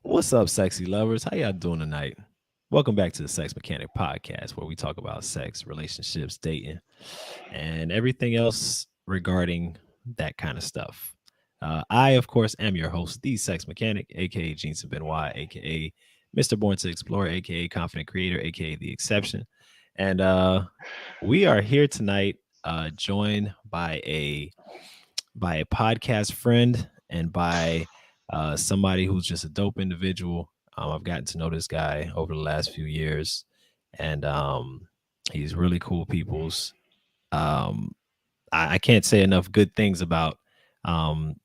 What's up, sexy lovers? How y'all doing tonight? Welcome back to the Sex Mechanic Podcast, where we talk about sex, relationships, dating, and everything else regarding that kind of stuff. I, of course, am your host, the Sex Mechanic, aka Jeanson Benoit, aka Mr. Born to Explore, aka Confident Creator, aka The Exception. And we are here tonight, joined by a podcast friend and by somebody who's just a dope individual. I've gotten to know this guy over the last few years, and he's really cool. People's um, I can't say enough good things about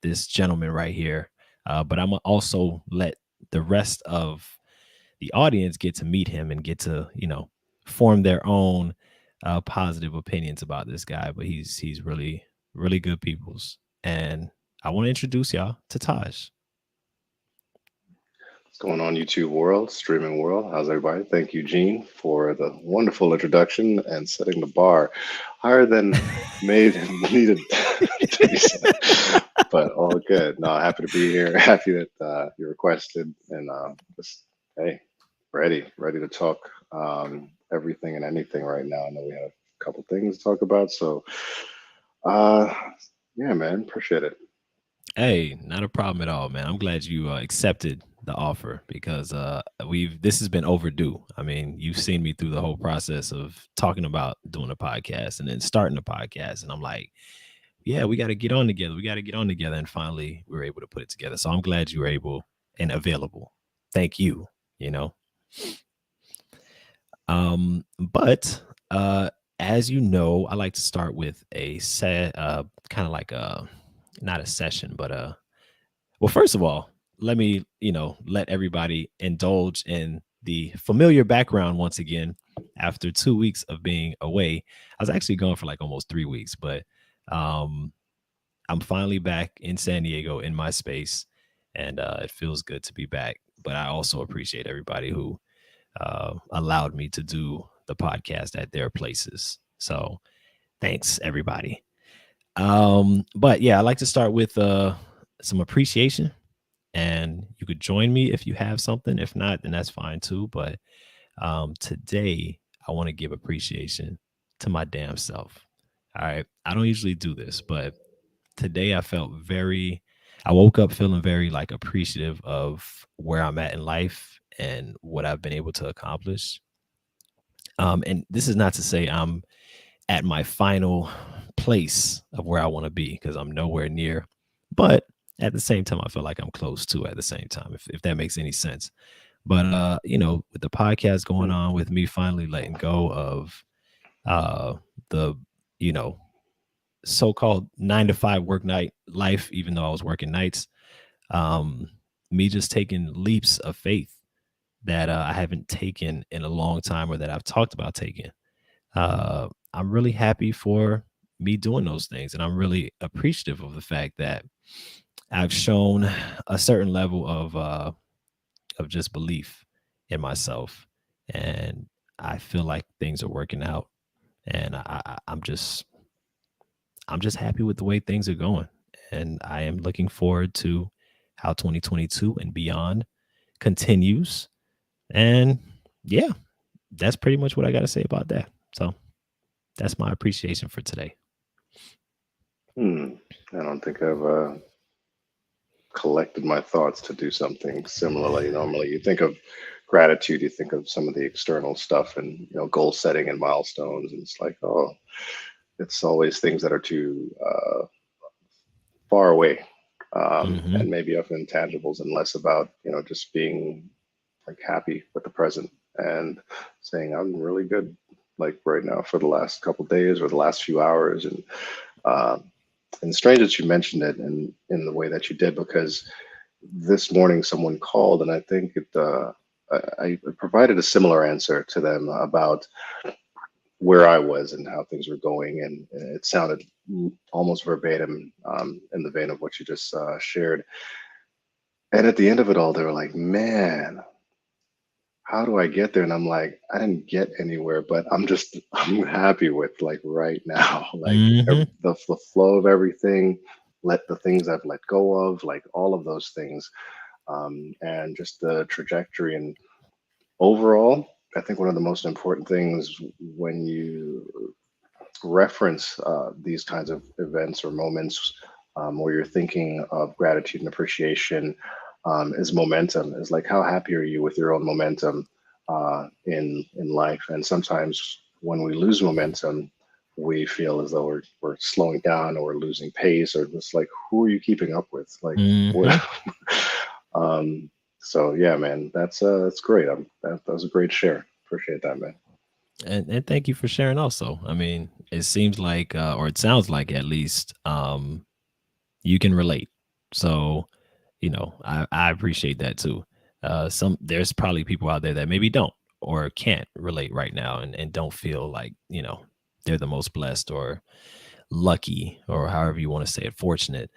this gentleman right here. But I'm gonna also let the rest of the audience get to meet him and get to form their own positive opinions about this guy. But he's really good people's, and I want to introduce y'all to Taj. What's going on, YouTube world, streaming world? How's everybody? Thank you, Gene, for the wonderful introduction and setting the bar higher than made needed to be set. But all good. No, happy to be here. Happy that you requested, and just hey, ready to talk everything and anything right now. I know we have a couple things to talk about, so uh, yeah, man, appreciate it. Hey, not a problem at all, man. I'm glad you accepted the offer because we've this has been overdue. I mean, you've seen me through the whole process of talking about doing a podcast and then starting a podcast, and I'm like, yeah, we got to get on together. We got to get on together, and finally, we were able to put it together. So I'm glad you were able and available. Thank you. You know, but as you know, I like to start with a set, kind of like a not a session, but well, first of all, let me, let everybody indulge in the familiar background once again. After 2 weeks of being away, I was actually gone for like almost 3 weeks, but um, I'm finally back in San Diego in my space, and it feels good to be back. But I also appreciate everybody who allowed me to do the podcast at their places. So thanks, everybody. But yeah, I like to start with some appreciation, and you could join me if you have something. If not, then that's fine too. But today, I want to give appreciation to my damn self. All right. I don't usually do this, but today I woke up feeling very like appreciative of where I'm at in life and what I've been able to accomplish. And this is not to say I'm at my final place of where I want to be because I'm nowhere near. But at the same time, I feel like I'm close to at the same time, if that makes any sense. But with the podcast going Hmm. on, with me finally letting go of uh the, you know, so-called 9 to 5 work night life, even though I was working nights, um, me just taking leaps of faith that I haven't taken in a long time or that I've talked about taking. I'm really happy for me doing those things. And I'm really appreciative of the fact that I've shown a certain level of just belief in myself. And I feel like things are working out. And I'm just happy with the way things are going. And I am looking forward to how 2022 and beyond continues. And yeah, that's pretty much what I got to say about that. So that's my appreciation for today. Hmm. I don't think I've collected my thoughts to do something similarly. Normally, you think of gratitude, you think of some of the external stuff and goal setting and milestones, and it's like, oh, it's always things that are too far away, Hmm. and maybe of intangibles, and less about just being like happy with the present and saying I'm really good like right now for the last couple days or the last few hours uh, and strange that you mentioned it in the way that you did because this morning someone called and I think I provided a similar answer to them about where I was and how things were going, and it sounded almost verbatim in the vein of what you just shared. And at the end of it all, they were like, "Man, how do I get there?" And I'm like, I didn't get anywhere, but I'm happy with like right now, like Hmm. the flow of everything, let the things I've let go of, like all of those things. and just the trajectory. And overall, I think one of the most important things when you reference these kinds of events or moments where you're thinking of gratitude and appreciation is momentum. Is like how happy are you with your own momentum in life? And sometimes when we lose momentum, we feel as though we're slowing down or we're losing pace, or just like who are you keeping up with? Like what? Hmm. um, so yeah, man, that's great. That was a great share. Appreciate that, man. And thank you for sharing also. I mean, it seems like or it sounds like at least you can relate. So, I appreciate that too. Some There's probably people out there that maybe don't or can't relate right now and don't feel like, they're the most blessed or lucky or however you want to say it, fortunate.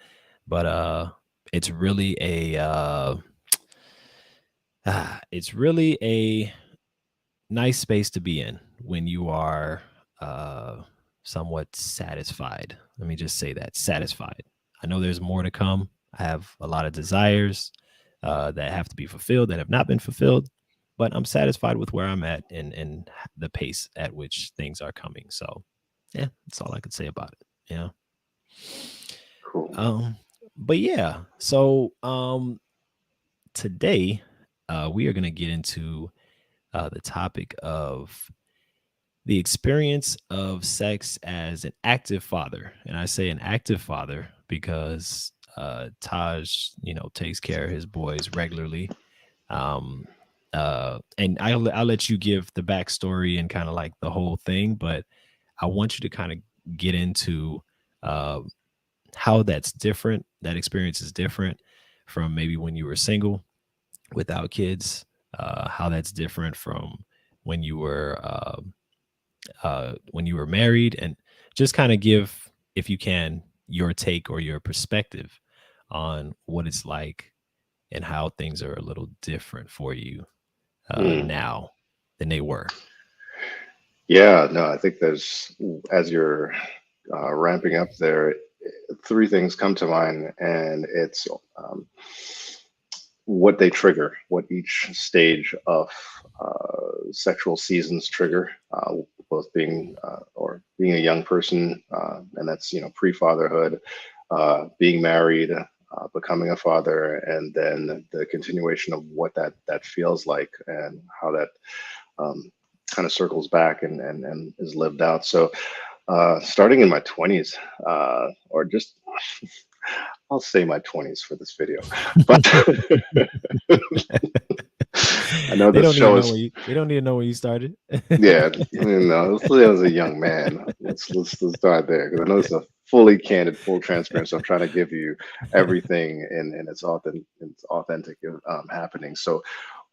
But it's really a it's really a nice space to be in when you are uh, somewhat satisfied. Let me just say that, satisfied. I know there's more to come. I have a lot of desires that have to be fulfilled that have not been fulfilled, but I'm satisfied with where I'm at and the pace at which things are coming. So, yeah, that's all I could say about it. Cool. Um, but yeah, so today we are going to get into the topic of the experience of sex as an active father. And I say an active father because Taj, takes care of his boys regularly. Um, and I'll let you give the backstory and kind of like the whole thing, but I want you to kind of get into uh, how that's different. That experience is different from maybe when you were single without kids, how that's different from when you were when you were married, and just kind of give, if you can, your take or your perspective on what it's like and how things are a little different for you Hmm. now than they were. Yeah, no, I think there's, as you're ramping up there, three things come to mind, and it's what they trigger, what each stage of sexual seasons trigger, both being or being a young person, and that's pre-fatherhood, being married, becoming a father, and then the continuation of what that feels like and how that um, kind of circles back and is lived out. So starting in my 20s, or just I'll say my 20s for this video, but I know They this don't even show know is, they don't even know when you started. yeah, as a young man. Let's start there because I know it's a fully candid, full transparent. So I'm trying to give you everything in its authentic happening. So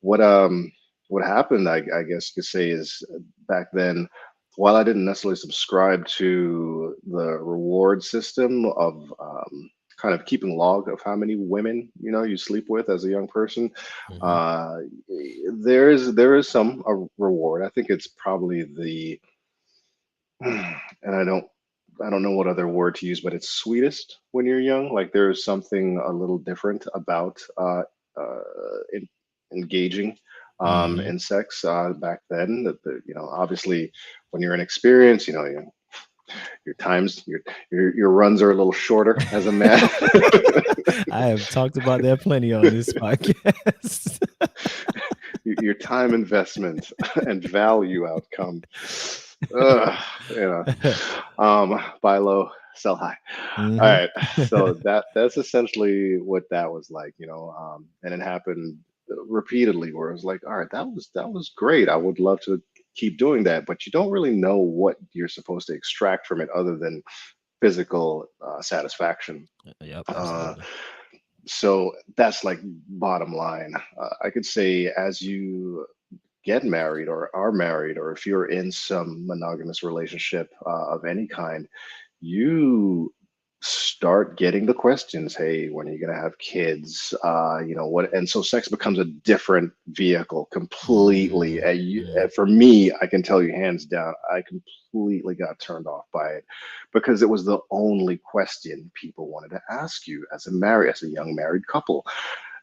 what um what happened, I guess you could say, is back then, while I didn't necessarily subscribe to the reward system of kind of keeping log of how many women you sleep with as a young person, Hmm. uh, there is some reward. I think it's probably the and I don't know what other word to use, but it's sweetest when you're young. Like there's something a little different about uh, in, engaging Hmm. in sex back then. That obviously when you're inexperienced, your times your runs are a little shorter as a man. I have talked about that plenty on this podcast. Your time investment and value outcome. Ugh, you know, buy low, sell high. All Hmm. right, so that's essentially what that was like, and it happened repeatedly. Where it was like, all right, that was great. I would love to keep doing that, but you don't really know what you're supposed to extract from it other than physical satisfaction. Yep, Uh, absolutely. so that's like bottom line. I could say as you get married or are married, or if you're in some monogamous relationship of any kind, you start getting the questions, hey, when are you going to have kids, what, and so sex becomes a different vehicle completely. Mm-hmm. For me, I can tell you hands down, I completely got turned off by it because it was the only question people wanted to ask you as a young married couple.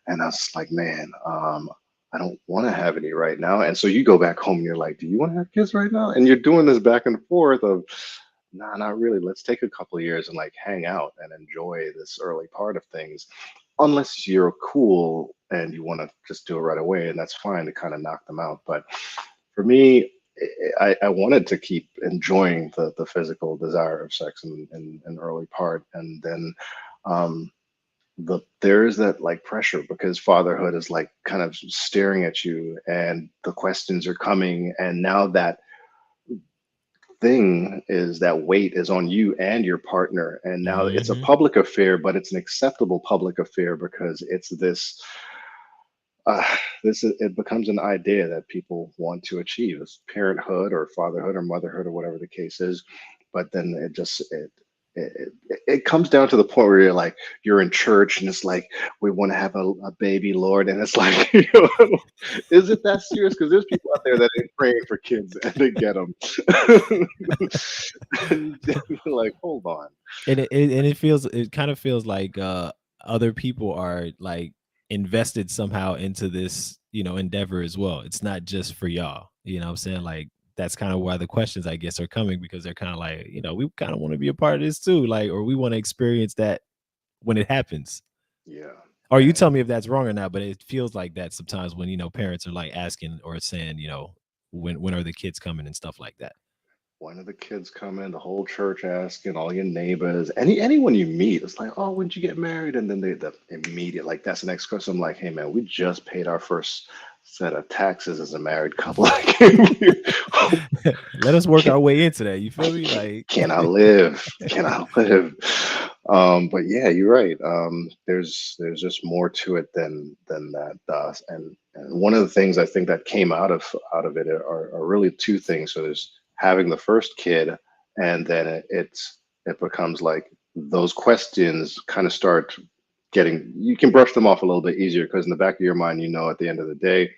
And I was like, man, I don't want to have any right now. And so you go back home and you're like, do you want to have kids right now? And you're doing this back and forth of, nah, not really. Let's take a couple of years and like hang out and enjoy this early part of things. Unless you're cool and you want to just do it right away, and that's fine to kind of knock them out. But for me, I wanted to keep enjoying the physical desire of sex in an early part, and then um, there's that like pressure because fatherhood is like kind of staring at you, and the questions are coming, and now that thing is that weight is on you and your partner, and now it's a Hmm. public affair, but it's an acceptable public affair because it's this uh, it becomes an idea that people want to achieve as parenthood or fatherhood or motherhood or whatever the case is. But then it comes down to the point where you're in church and it's like we want to have a baby, Lord, and it's like is it that serious? Because there's people out there that ain't praying for kids and they get them, and you're like, hold on. And it feels, it kind of feels like other people are like invested somehow into this, endeavor as well. It's not just for y'all. You know what I'm saying? Like that's kind of why the questions I guess are coming, because they're kind of like, we kind of want to be a part of this too, like, or we want to experience that when it happens. Yeah, Or you and tell me if that's wrong or not, but it feels like that sometimes when parents are like asking or saying, when are the kids coming and stuff like that. one of the kids come in, the whole church asking, all your neighbors, anyone you meet, it's like, oh, when'd you get married? And then the immediate, like, that's the next question. I'm like, hey, man, we just paid our first set of taxes as a married couple. Let us work can, our way into that. You feel me? Like, can I live? Can I live? But yeah, you're right. There's just more to it than that. And one of the things I think that came out of it are really two things. So there's having the first kid, and then it becomes like those questions kind of start getting, you can brush them off a little bit easier because in the back of your mind, at the end of the day,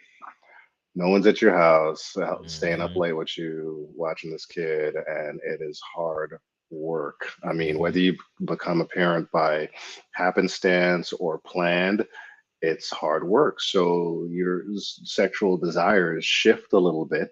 no one's at your house staying up mhm, late with you watching this kid, and it is hard work. I mean, mhm, whether you become a parent by happenstance or planned, it's hard work. So your sexual desires shift a little bit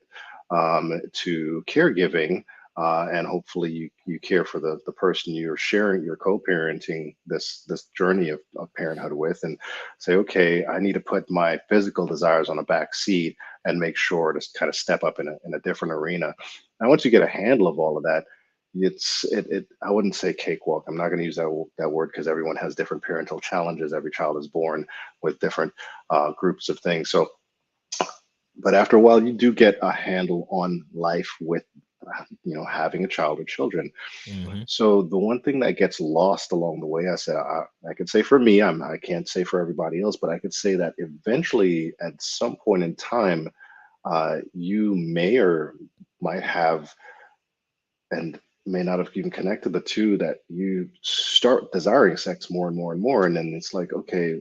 to caregiving. And hopefully you care for the person you're sharing, you're co-parenting this journey of parenthood with, and say, okay, I need to put my physical desires on a back seat and make sure to kind of step up in a different arena. And once you get a handle of all of that, I wouldn't say cakewalk. I'm not going to use that word because everyone has different parental challenges. Every child is born with different groups of things. So, but after a while, you do get a handle on life with having a child or children. mhm, So the one thing that gets lost along the way, I said, I could say for me, I can't say for everybody else, but I could say that eventually, at some point in time, you may or might have, and may not have even connected the two, that you start desiring sex more and more and more, and then it's like, okay,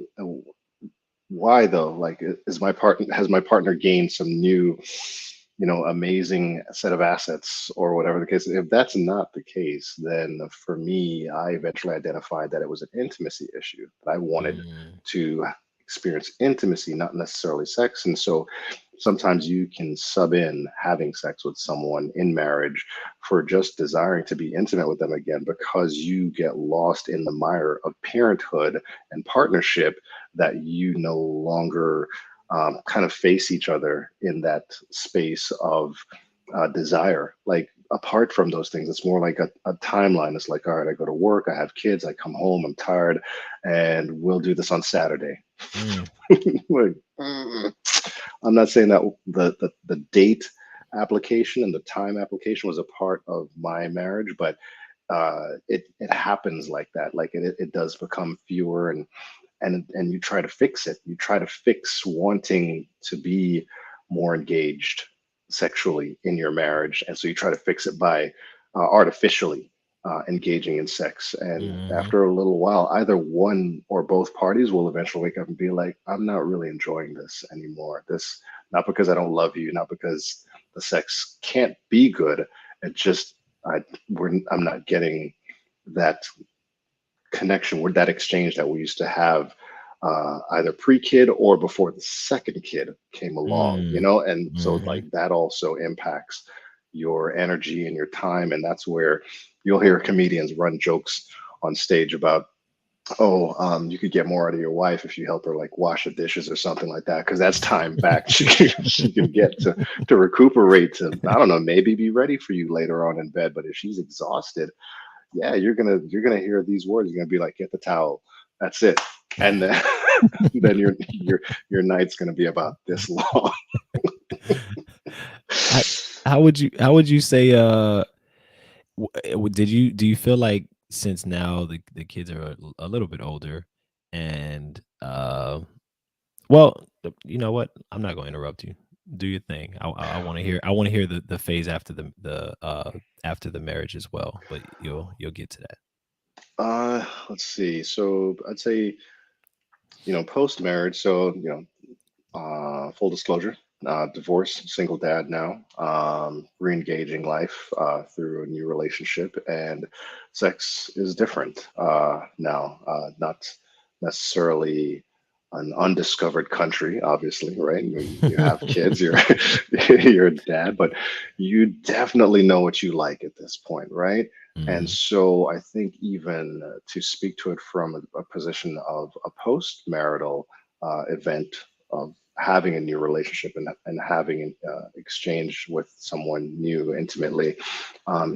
why though? Like, is my partner has my partner gained some new, amazing set of assets or whatever the case? If that's not the case, then for me, I eventually identified that it was an intimacy issue, that I wanted mm, to experience intimacy, not necessarily sex. And so sometimes you can sub in having sex with someone in marriage for just desiring to be intimate with them again, because you get lost in the mire of parenthood and partnership, that you no longer kind of face each other in that space of desire. Like, apart from those things, it's more like a timeline. It's like, all right, I go to work, I have kids, I come home, I'm tired, and we'll do this on Saturday. mm, Like, I'm not saying that the date application and the time application was a part of my marriage, but it happens like that. Like, it does become fewer, and you try to fix it. You try to fix wanting to be more engaged sexually in your marriage, and so you try to fix it by artificially engaging in sex. And mhm, after a little while, either one or both parties will eventually wake up and be like, "I'm not really enjoying this anymore. This, not because I don't love you, not because the sex can't be good. It just I'm not getting that connection with that exchange that we used to have either pre-kid or before the second kid came along, Mm, and so like mhm, that also impacts your energy and your time. And that's where you'll hear comedians run jokes on stage about, oh, you could get more out of your wife if you help her like wash the dishes or something like that, because that's time back she can get to recuperate, to, I don't know, maybe be ready for you later on in bed. But if she's exhausted, yeah, you're gonna hear these words. You're gonna be like, get the towel. That's it. And then then your night's gonna be about this long. How how would you say, did you do you feel like since now the kids are a little bit older and, well, you know what? I'm not gonna interrupt you. Do your thing. I wanna hear the phase after after the marriage as well, but you'll get to that. Let's see. So I'd say, post marriage. So, full disclosure, divorced, single dad now, re-engaging life through a new relationship, and sex is different now. Not necessarily an undiscovered country, obviously, right? You have kids, you're you're a dad, but you definitely know what you like at this point, right? And Mhm, so I think even to speak to it from a position of a post-marital event of having a new relationship, and having an exchange with someone new intimately,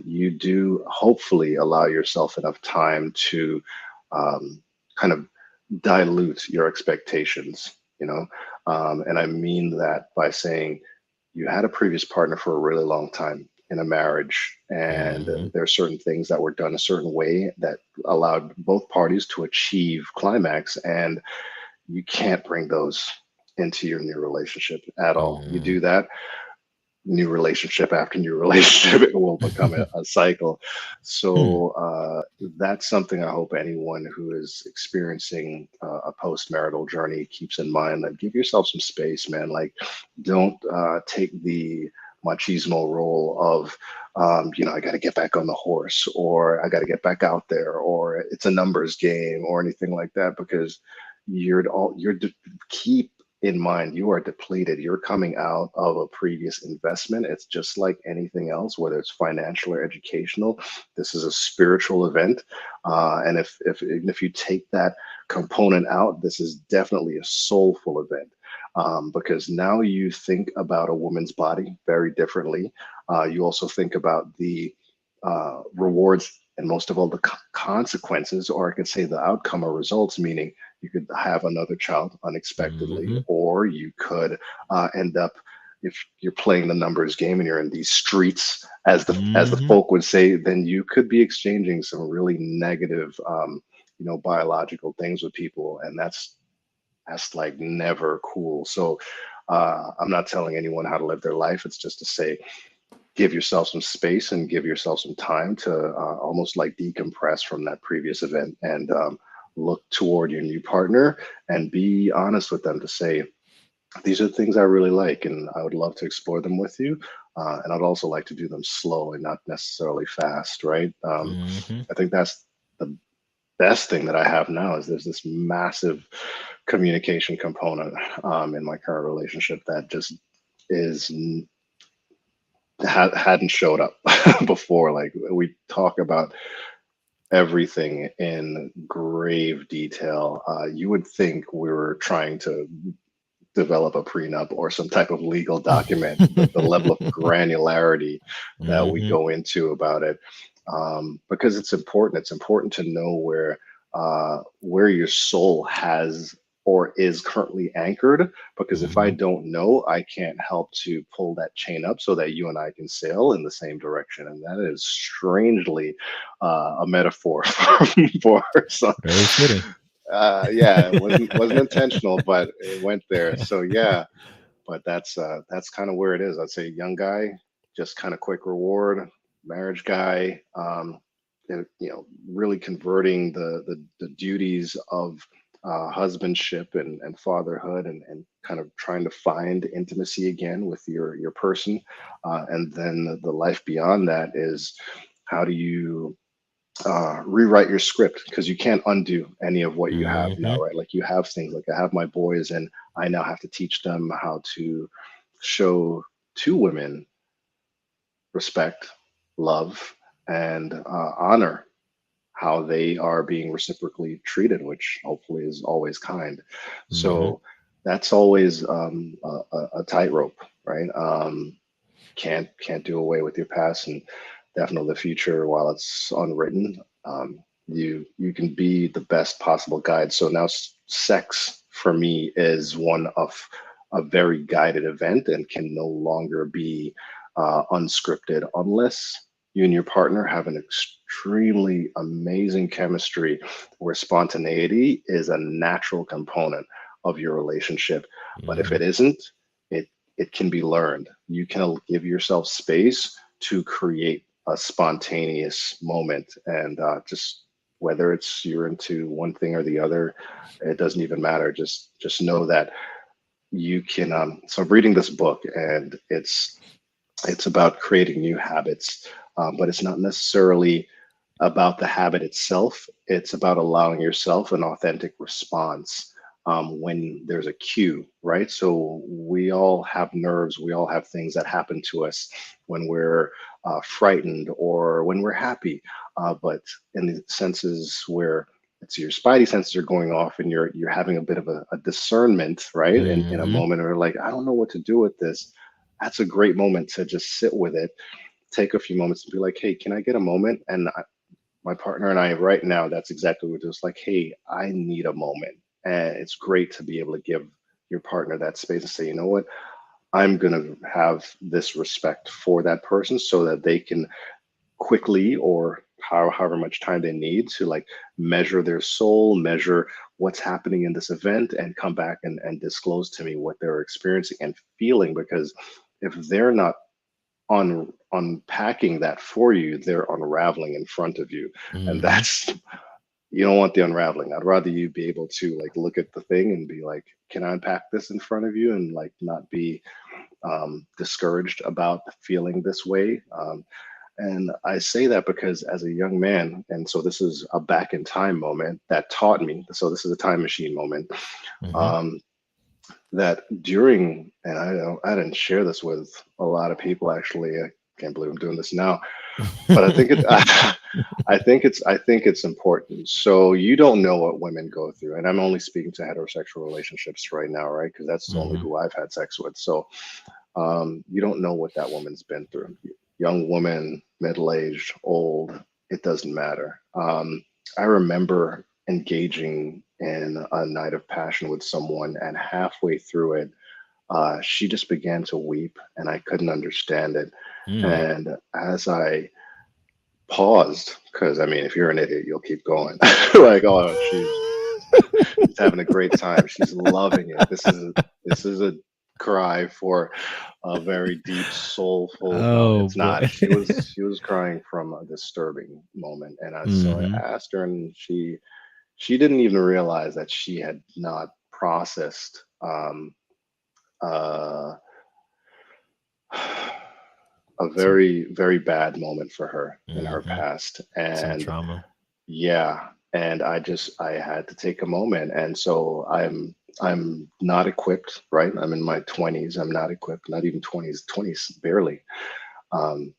you do hopefully allow yourself enough time to kind of dilute your expectations, and I mean that by saying you had a previous partner for a really long time in a marriage, and mhm, there are certain things that were done a certain way that allowed both parties to achieve climax, and you can't bring those into your new relationship at all. You mhm. do that, new relationship after new relationship, it will become a cycle. Hmm, So that's something I hope anyone who is experiencing a post-marital journey keeps in mind, that give yourself some space, man. Like, don't take the machismo role of, I got to get back on the horse, or I got to get back out there, or it's a numbers game, or anything like that, because keep in mind, you are depleted. You're coming out of a previous investment. It's just like anything else, whether it's financial or educational. This is a spiritual event, and if you take that component out, this is definitely a soulful event. Because now you think about a woman's body very differently. You also think about the rewards, and most of all the consequences, or I could say the outcome or results, meaning you could have another child unexpectedly, mhm, or you could end up, if you're playing the numbers game and you're in these streets, as the mhm. folk would say, then you could be exchanging some really negative, biological things with people, and that's like never cool. So I'm not telling anyone how to live their life. It's just to say, give yourself some space and give yourself some time to almost like decompress from that previous event, and look toward your new partner, and be honest with them to say, these are things I really like, and I would love to explore them with you. And I'd also like to do them slow and not necessarily fast, right? Mhm. I think that's the best thing that I have now, is there's this massive communication component in my current relationship that just is hadn't showed up before. Like, we talk about everything in grave detail. You would think we were trying to develop a prenup or some type of legal document, the level of granularity that we Mhm, go into about it. Because it's important. It's important to know where your soul has or is currently anchored. Because if I mhm. don't know, I can't help to pull that chain up so that you and I can sail in the same direction. And that is strangely a metaphor for some. Very fitting. Yeah, it wasn't intentional, but it went there. So yeah, but that's kind of where it is. I'd say young guy, just kind of quick reward. Marriage guy, and, really converting the duties of husbandship and fatherhood, and kind of trying to find intimacy again with your person. And then the life beyond that is, how do you rewrite your script, because you can't undo any of what you have now, Mhm. right? Like, you have things like, I have my boys, and I now have to teach them how to show two women respect, love, and honor how they are being reciprocally treated, which hopefully is always kind. Mhm. So that's always a tightrope, right? Can't do away with your past, and definitely the future, while it's unwritten. You can be the best possible guide. So now, sex for me is one of a very guided event, and can no longer be unscripted, unless you and your partner have an extremely amazing chemistry, where spontaneity is a natural component of your relationship. But if Mhm. it isn't, it it can be learned. You can give yourself space to create a spontaneous moment, and just, whether it's you're into one thing or the other, it doesn't even matter. Just know that you can. So I'm reading this book, and it's about creating new habits, but it's not necessarily about the habit itself. It's about allowing yourself an authentic response when there's a cue, right? So we all have nerves, we all have things that happen to us when we're frightened or when we're happy. But in the senses where it's your spidey senses are going off, and you're having a bit of a discernment, right? In a Mhm. moment where, like, I don't know what to do with this, that's a great moment to just sit with it, take a few moments, and be like, hey, can I get a moment? And my partner and I, right now, that's exactly what it is. Like, hey, I need a moment. And it's great to be able to give your partner that space and say, you know what, I'm going to have this respect for that person, so that they can quickly, or however much time they need to, like, measure their soul, measure what's happening in this event, and come back and disclose to me what they're experiencing and feeling. Because if they're not unpacking that for you, they're unraveling in front of you. And Mhm. that's, you don't want the unraveling. I'd rather you be able to, like, look at the thing and be like, can I unpack this in front of you, and, like, not be discouraged about feeling this way. And I say that because, as a young man, and so this is a back in time moment that taught me. So this is a time machine moment. Mhm. Um, that during, and I didn't share this with a lot of people, actually. I can't believe I'm doing this now, but I think it. I think it's important. So you don't know what women go through, and I'm only speaking to heterosexual relationships right now, right? Because that's only Mhm. who I've had sex with. So you don't know what that woman's been through. Young woman, middle aged, old, it doesn't matter. I remember engaging in a night of passion with someone, and halfway through it, she just began to weep, and I couldn't understand it. Mm. And as I paused, because I mean, if you're an idiot, you'll keep going. Like, oh, she's having a great time. She's loving it. This is a cry for a very deep, soulful. No, Oh it's boy. not. She was crying from a disturbing moment, and so I Mhm. asked her, and she didn't even realize that she had not processed uh, a Some very, very bad moment for her in her Mhm. past. Some And trauma. yeah, and I had to take a moment. And so I'm not equipped, right? I'm in my 20s. I'm not equipped, not even 20s barely. Um,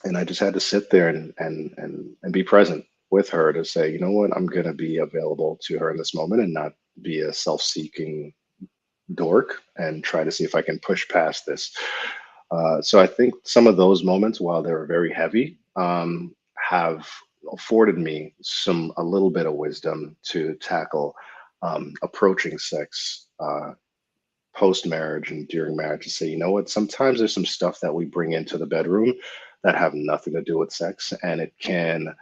and I just had to sit there and be present with her, to say, you know what, I'm gonna be available to her in this moment, and not be a self-seeking dork, and try to see if I can push past this. So I think some of those moments, while they were very heavy, have afforded me a little bit of wisdom to tackle approaching sex post marriage and during marriage, to say, you know what, sometimes there's some stuff that we bring into the bedroom that have nothing to do with sex, and it can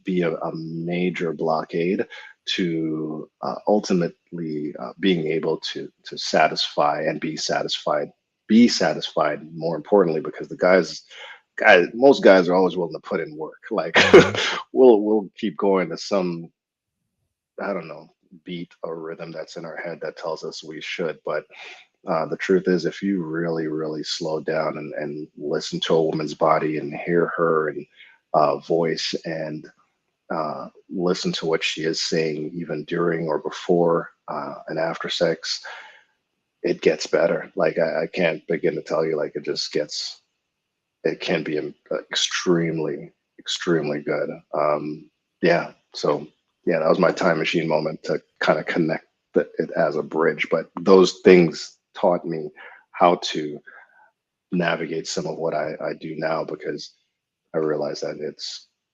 be a major blockade to ultimately being able to satisfy and be satisfied, more importantly, because most guys are always willing to put in work. Like, Mhm. we'll keep going to some, I don't know, beat or rhythm that's in our head that tells us we should. But the truth is, if you really, really slow down and listen to a woman's body and hear her and voice, and listen to what she is saying, even during or before and after sex, it gets better. Like I can't begin to tell you, like it just gets, it can be extremely, extremely good. Yeah. So yeah, that was my time machine moment to kind of connect it as a bridge. But those things taught me how to navigate some of what I do now, because I realized that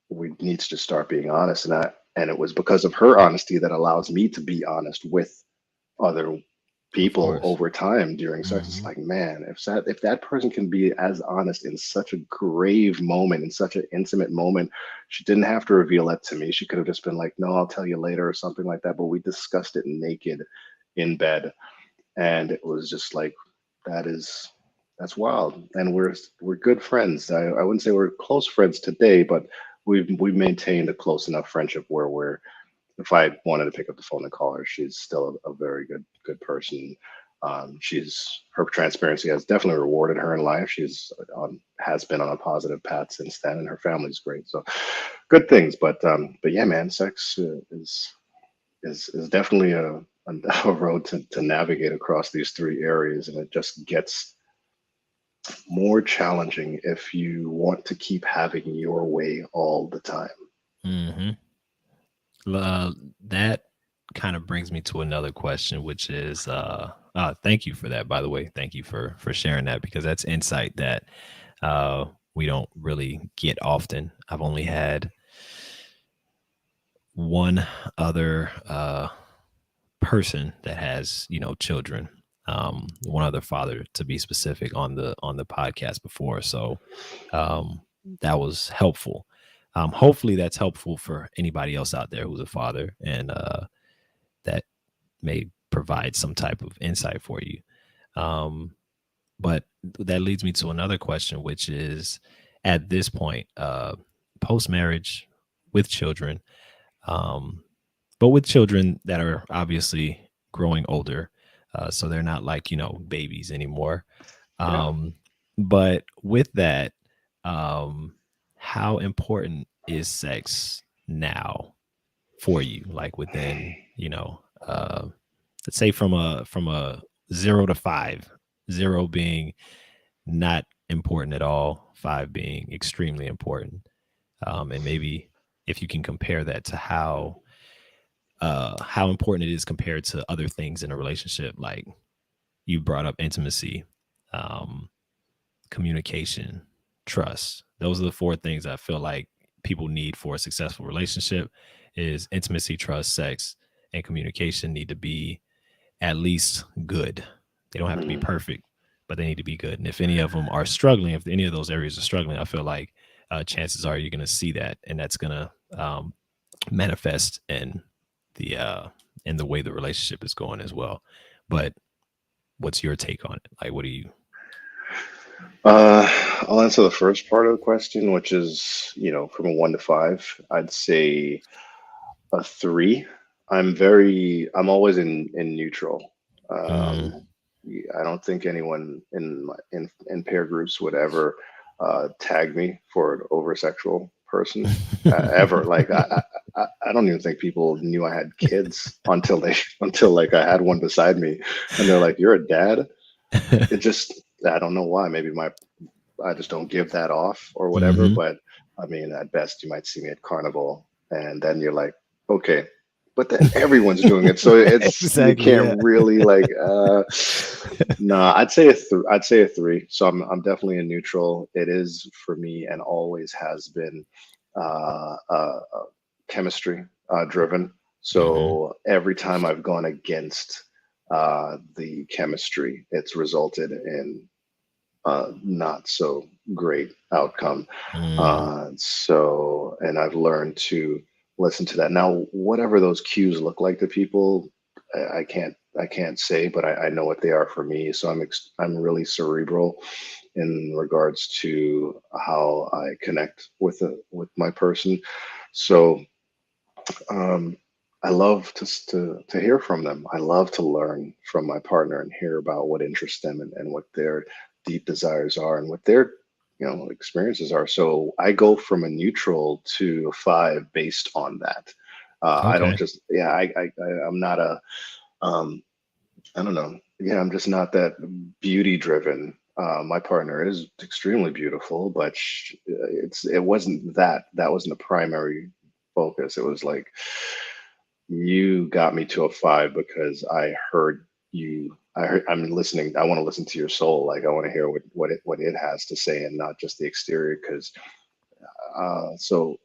we need to just start being honest, and it was because of her honesty that allows me to be honest with other Of people course. over time during sex. It's Hmm. like, man, if that person can be as honest in such a grave moment, in such an intimate moment, she didn't have to reveal that to me. She could have just been like, no, I'll tell you later or something like that. But we discussed it naked in bed, and it was just like, that is that's wild. And we're good friends. I wouldn't say we're close friends today, but we've maintained a close enough friendship where we're, if I wanted to pick up the phone and call her, she's still a very good person. She's Her transparency has definitely rewarded her in life. She's has been on a positive path since then, and her family's great. So good things. But yeah, man, sex is definitely a road to navigate across these three areas, and it just gets more challenging if you want to keep having your way all the time. Hmm. Uh, that kind of brings me to another question, which is, thank you for that, by the way. Thank you for sharing that, because that's insight that uh, we don't really get often. I've only had one other person that has, children. One other father, to be specific, on the podcast before. So um, that was helpful. Hopefully, that's helpful for anybody else out there who's a father, and that may provide some type of insight for you. Um, but that leads me to another question, which is, at this point, post marriage, with children, um, but with children that are obviously growing older, so they're not like, babies anymore. Yeah. Um, but with that, um, how important is sex now for you? Like within, let's say from a 0 to 5, 0 being not important at all, 5 being extremely important. And maybe if you can compare that to how important it is compared to other things in a relationship, like you brought up intimacy, um, communication, trust. Those are the 4 things I feel like people need for a successful relationship: is intimacy, trust, sex, and communication need to be at least good. They don't have to be Mhm. perfect, but they need to be good. And if any of them are struggling, if any of those areas are struggling, I feel like chances are you're going to see that, and that's going to manifest in the way the relationship is going as well. But what's your take on it? Like, what do you? Uh, I'll answer the first part of the question, which is, from a 1 to 5, I'd say a 3. I'm always in neutral. Mm. Um, I don't think anyone in peer groups would ever tag me for an over sexual person ever. Like I don't even think people knew I had kids until they until like I had one beside me, and they're like, "You're a dad." It just, I don't know why. Maybe I just don't give that off or whatever. Hmm. But I mean, at best, you might see me at carnival, and then you're like, okay. But then everyone's doing it, so you Exactly. can't Yeah. really like. Nah, I'd say a 3. So I'm definitely a neutral. It is for me, and always has been, chemistry driven. Hmm. So every time I've gone against the chemistry, it's resulted in not so great outcome. Mm. And I've learned to listen to that. Now, whatever those cues look like to people, I can't say, but I know what they are for me. So I'm really cerebral in regards to how I connect with my person. So um, I love to hear from them. I love to learn from my partner and hear about what interests them, and what their deep desires are, and what their experiences are. So I go from a neutral to a five based on that. I don't Okay. just, yeah, I'm not a, um, I don't know. Yeah, I'm just not that beauty driven. My partner is extremely beautiful, but it wasn't that. That wasn't the primary focus. It was like you got me to a five because I heard you. I'm listening. I want to listen to your soul. Like I want to hear what it has to say, and not just the exterior. Because so,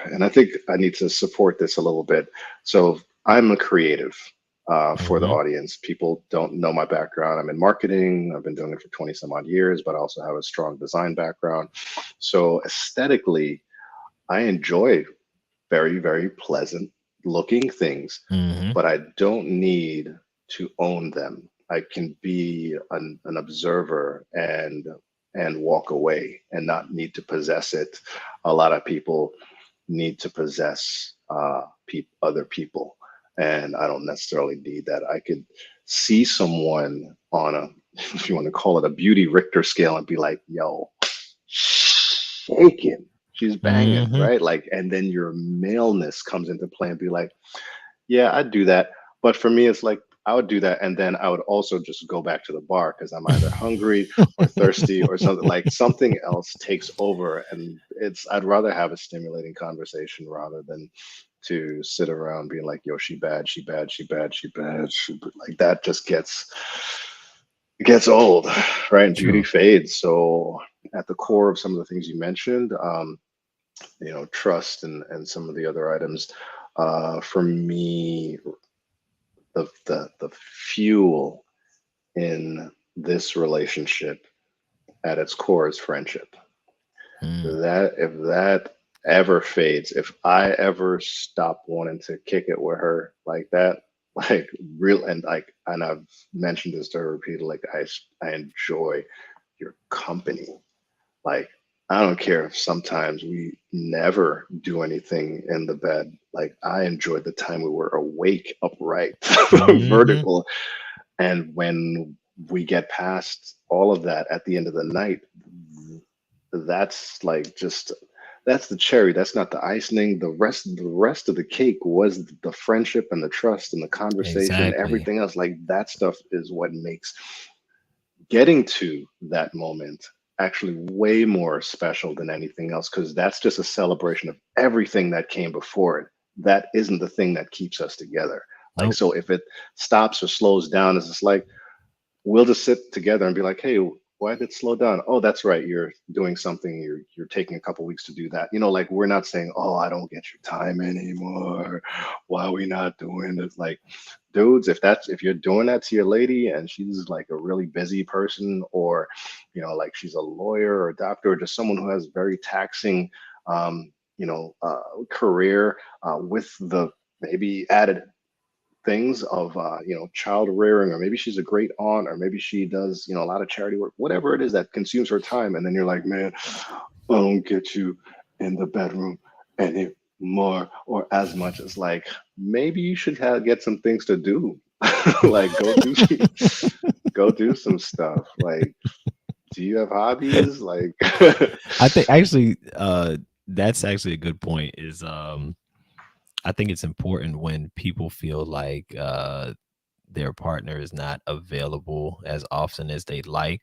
and I think I need to support this a little bit. So I'm a creative for the Hmm. audience. People don't know my background. I'm in marketing. I've been doing it for 20 some odd years, but I also have a strong design background. So aesthetically, I enjoy very, very pleasant looking things, Hmm. but I don't need to own them. I can be an observer and walk away and not need to possess it. A lot of people need to possess other people, and I don't necessarily need that. I could see someone on a, if you want to call it a beauty Richter scale, and be like, "Yo, shaking. She's banging, Hmm. right?" Like, and then your maleness comes into play and be like, yeah, I'd do that. But for me, it's like I would do that. And then I would also just go back to the bar because I'm either hungry or thirsty or something, like something else takes over. And I'd rather have a stimulating conversation rather than to sit around being like, yo, she bad, she bad, she bad, she bad. Like that just gets old, right? And beauty True. fades. So at the core of some of the things you mentioned, trust and some of the other items. For me, the fuel in this relationship at its core is friendship. Mm. That if that ever fades, if I ever stop wanting to kick it with her like that, like real, and I've mentioned this to her repeatedly, like I enjoy your company. Like, I don't care if sometimes we never do anything in the bed. Like, I enjoyed the time we were awake, upright, Hmm. vertical. And when we get past all of that at the end of the night, that's like just that's the cherry. That's not the icing. The rest of the cake was the friendship and the trust and the conversation, Exactly. everything else. Like that stuff is what makes getting to that moment actually way more special than anything else, because that's just a celebration of everything that came before it. That isn't the thing that keeps us together. Like, Nope. so if it stops or slows down, it's just like we'll just sit together and be like, hey, why did it slow down? Oh, that's right, you're doing something, you're taking a couple weeks to do that. Like, we're not saying, oh, I don't get your time anymore, why are we not doing this? Like, dudes, if you're doing that to your lady and she's like a really busy person, or like she's a lawyer or a doctor or just someone who has very taxing career, with the maybe added things of child rearing, or maybe she's a great aunt, or maybe she does a lot of charity work, whatever it is that consumes her time, and then you're like, man, I don't get you in the bedroom anymore or as much. As like, maybe you should get some things to do. Like, go do some stuff. Like, do you have hobbies? Like, I think actually, that's actually a good point. Is I think it's important when people feel like their partner is not available as often as they'd like.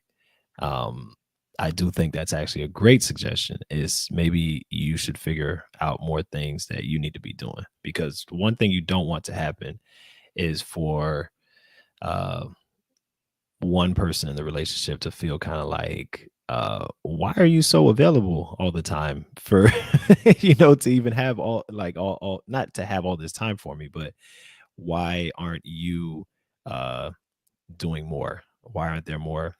Um, I do think that's actually a great suggestion. Is maybe you should figure out more things that you need to be doing, because one thing you don't want to happen is for uh, one person in the relationship to feel kind of like, why are you so available all the time for, to even have all, not to have all this time for me, but why aren't you uh, doing more? Why aren't there more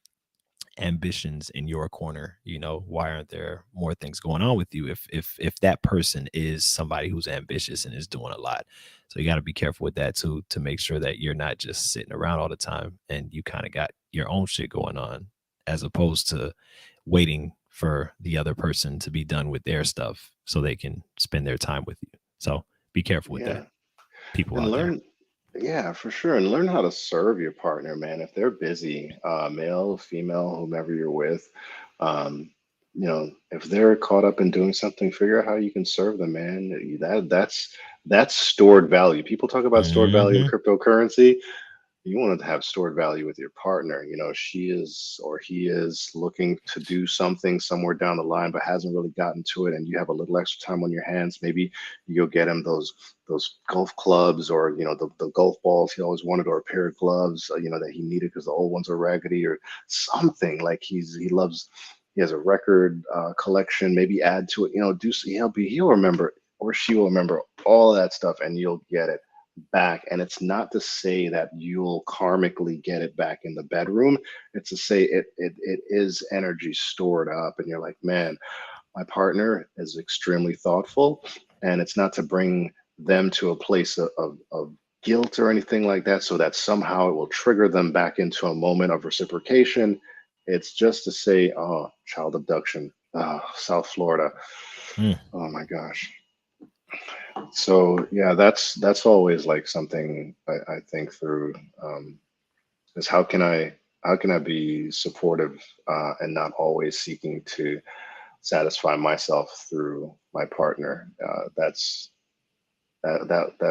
ambitions in your corner? Why aren't there more things going on with you if that person is somebody who's ambitious and is doing a lot? So you got to be careful with that too, to make sure that you're not just sitting around all the time and you kind of got your own shit going on, as opposed to waiting for the other person to be done with their stuff so they can spend their time with you. So be careful with that, yeah, people and out there. learn. Yeah, for sure. And learn how to serve your partner, man. If they're busy, male, female, whomever you're with, um, if they're caught up in doing something, figure out how you can serve them, man. That's stored value. People talk about stored value in Mhm. cryptocurrency. You want to have stored value with your partner. She is or he is looking to do something somewhere down the line, but hasn't really gotten to it, and you have a little extra time on your hands. Maybe you'll get him those golf clubs, or the golf balls he always wanted, or a pair of gloves, that he needed because the old ones are raggedy, or something like he loves. He has a record collection. Maybe add to it. He'll remember, or she will remember all that stuff, and you'll get it back. And it's not to say that you'll karmically get it back in the bedroom. It's to say it is energy stored up, and you're like, man, my partner is extremely thoughtful, and it's not to bring them to a place of guilt or anything like that, so that somehow it will trigger them back into a moment of reciprocation. It's just to say, oh, child abduction, South Florida. Mm. Oh my gosh. So yeah, that's always like something I think through, is how can I be supportive, and not always seeking to satisfy myself through my partner. That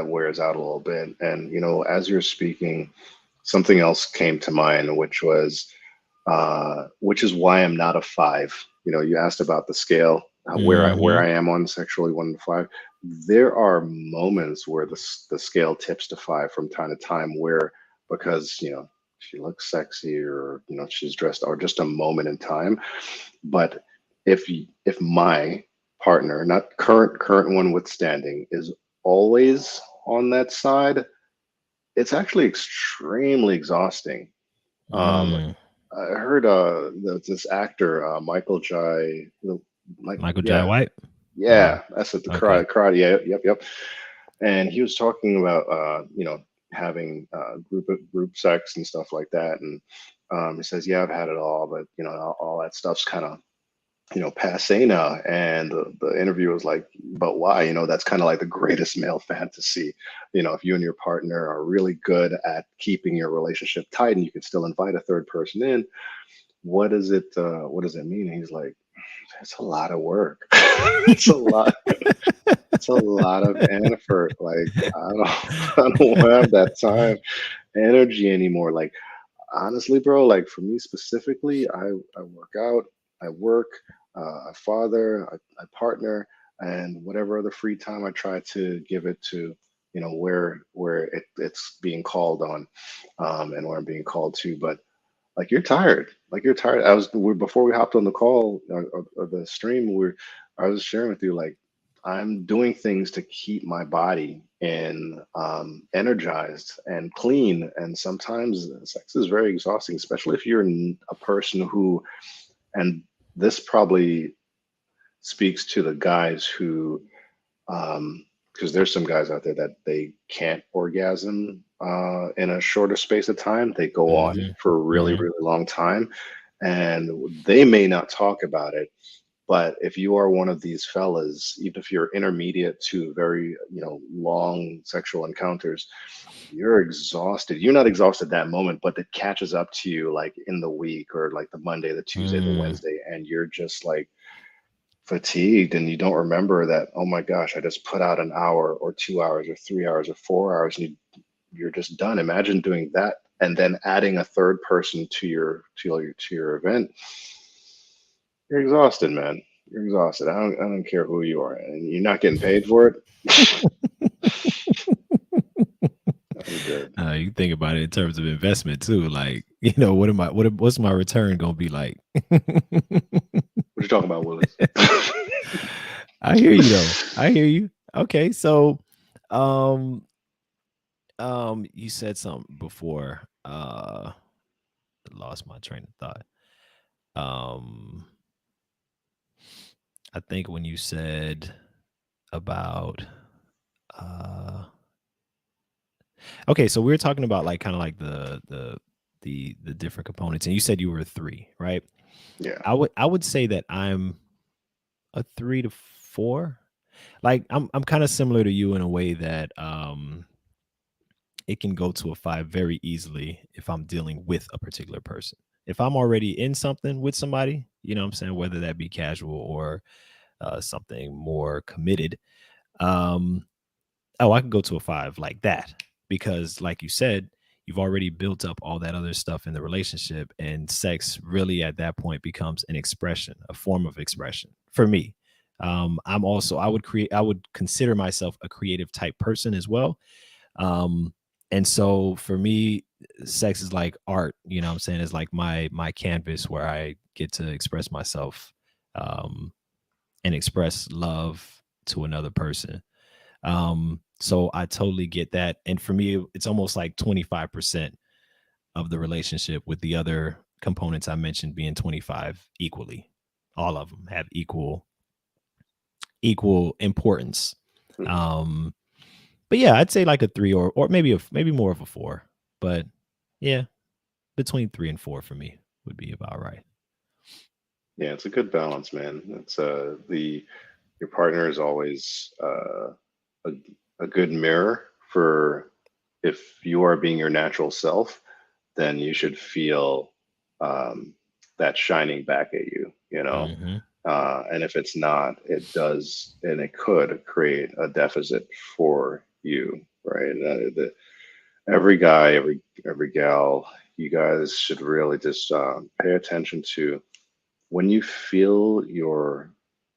wears out a little bit. And as you're speaking, something else came to mind, which is why I'm not a five. You asked about the scale, where I Mhm. am on sexually 1 to 5. There are moments where the scale tips to five from time to time, where because she looks sexy, or she's dressed, or just a moment in time. But if my partner, not current one withstanding, is always on that side, it's actually extremely exhausting. Um, Mm. I heard this actor, Michael Jai, like, Michael Jai yeah, White? Or yeah, that's it, the okay. karate, yeah, yep, yep. And he was talking about having group sex and stuff like that. And he says, yeah, I've had it all, but all that stuff's kind of passe now. And the interview was like, but why? That's kind of like the greatest male fantasy. If you and your partner are really good at keeping your relationship tight, and you can still invite a third person in, what does it mean? And he's like, it's a lot of work. it's a lot it's a lot of effort. Like, I don't I don't have that time, energy anymore. Like, honestly, bro, like for me specifically, I work out, I work, I father, I partner, and whatever other free time I try to give it to, where it's being called on, and where I'm being called to. But like, you're tired. Like, you're tired. Before we hopped on the call, or the stream, I was sharing with you, like, I'm doing things to keep my body and energized and clean. And sometimes sex is very exhausting, especially if you're a person who, and this probably speaks to the guys who, because there's some guys out there that they can't orgasm in a shorter space of time. They go on Mhm. for a really, Mhm. really long time, and they may not talk about it. But if you are one of these fellas, even if you're intermediate to very, long sexual encounters, you're exhausted. You're not exhausted that moment, but it catches up to you like in the week, or like the Monday, the Tuesday, the Mm. Wednesday, and you're just like fatigued, and you don't remember that, oh my gosh, I just put out an hour or 2 hours or 3 hours or 4 hours, and you're just done. Imagine doing that and then adding a third person to your event. You're exhausted, man. You're exhausted. I don't care who you are, and you're not getting paid for it. I'm good. You think about it in terms of investment too. Like, what's my return gonna be like? What you talking about, Willis? I hear you though. I hear you. Okay, so um you said something before. Lost my train of thought. Um I think when you said about uh okay, so we were talking about like kind of like the different components, and you said you were a three, right? Yeah, I would say that I'm a 3 to 4. Like I'm kind of similar to you in a way that it can go to a 5 very easily if I'm dealing with a particular person. If I'm already in something with somebody, You know what I'm saying? Whether that be casual or something more committed. Um, oh, I could go to a five like that because, like you said, you've already built up all that other stuff in the relationship, and sex really at that point becomes an expression, a form of expression for me. I'm also, I would consider myself a creative type person as well. Um, and so for me, sex is like art, you know what I'm saying? It's like my canvas where I get to express myself um and express love to another person. So I totally get that. And for me, it's almost like 25% of the relationship with the other components I mentioned being 25 equally. All of them have equal importance. Mhm. Um, but yeah, I'd say like a three or maybe maybe more of a four. But yeah, between three and four for me would be about right. Yeah, it's a good balance, man. It's the your partner is always a, a good mirror for if you are being your natural self, then you should feel um, that shining back at you, you know. Hmm. And if it's not, it does, and it could create a deficit for you, right? Every guy, every gal, you guys should really just pay attention to when you feel your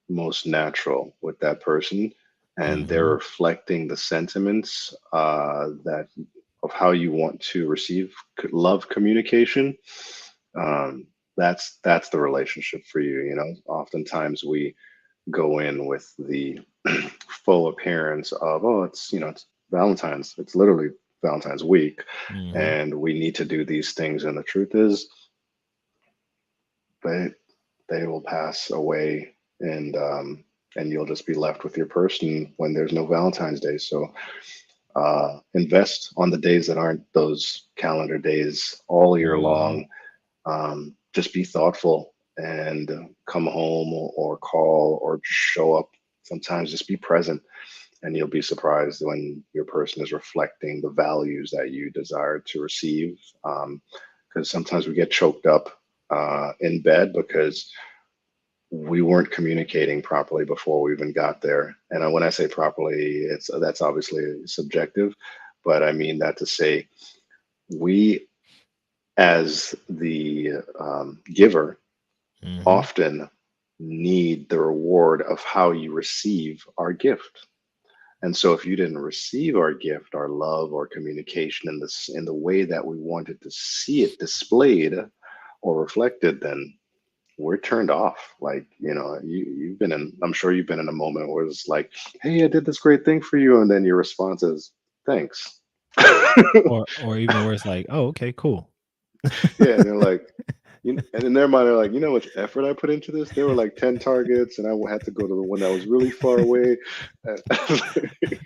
most natural with that person and they're Hmm. reflecting the sentiments that of how you want to receive love communication, um, that's the relationship for you. You know, oftentimes we go in with the full appearance of, oh, it's, you know, it's Valentine's, it's literally Valentine's week Hmm. and we need to do these things, and the truth is they they will pass away, and you'll just be left with your person when there's no Valentine's Day. So invest on the days that aren't those calendar days all year Hmm. long. Just be thoughtful and come home or call or show up. Sometimes just be present, and you'll be surprised when your person is reflecting the values that you desire to receive. Because sometimes we get choked up in bed because we weren't communicating properly before we even got there. And when I say properly, it's that's obviously subjective, but I mean that to say we, as the giver, Hmm. often need the reward of how you receive our gift. And so, if you didn't receive our gift, our love, or communication in the way that we wanted to see it displayed or reflected, then we're turned off. Like, you know, you've been in, I'm sure you've been in a moment where it's like, hey, I did this great thing for you. And then your response is, thanks. Or even worse, like, oh, okay, cool. Yeah. And they're like, and in their mind, they're like, you know how much effort I put into this? There were like 10 targets, and I had to go to the one that was really far away. And You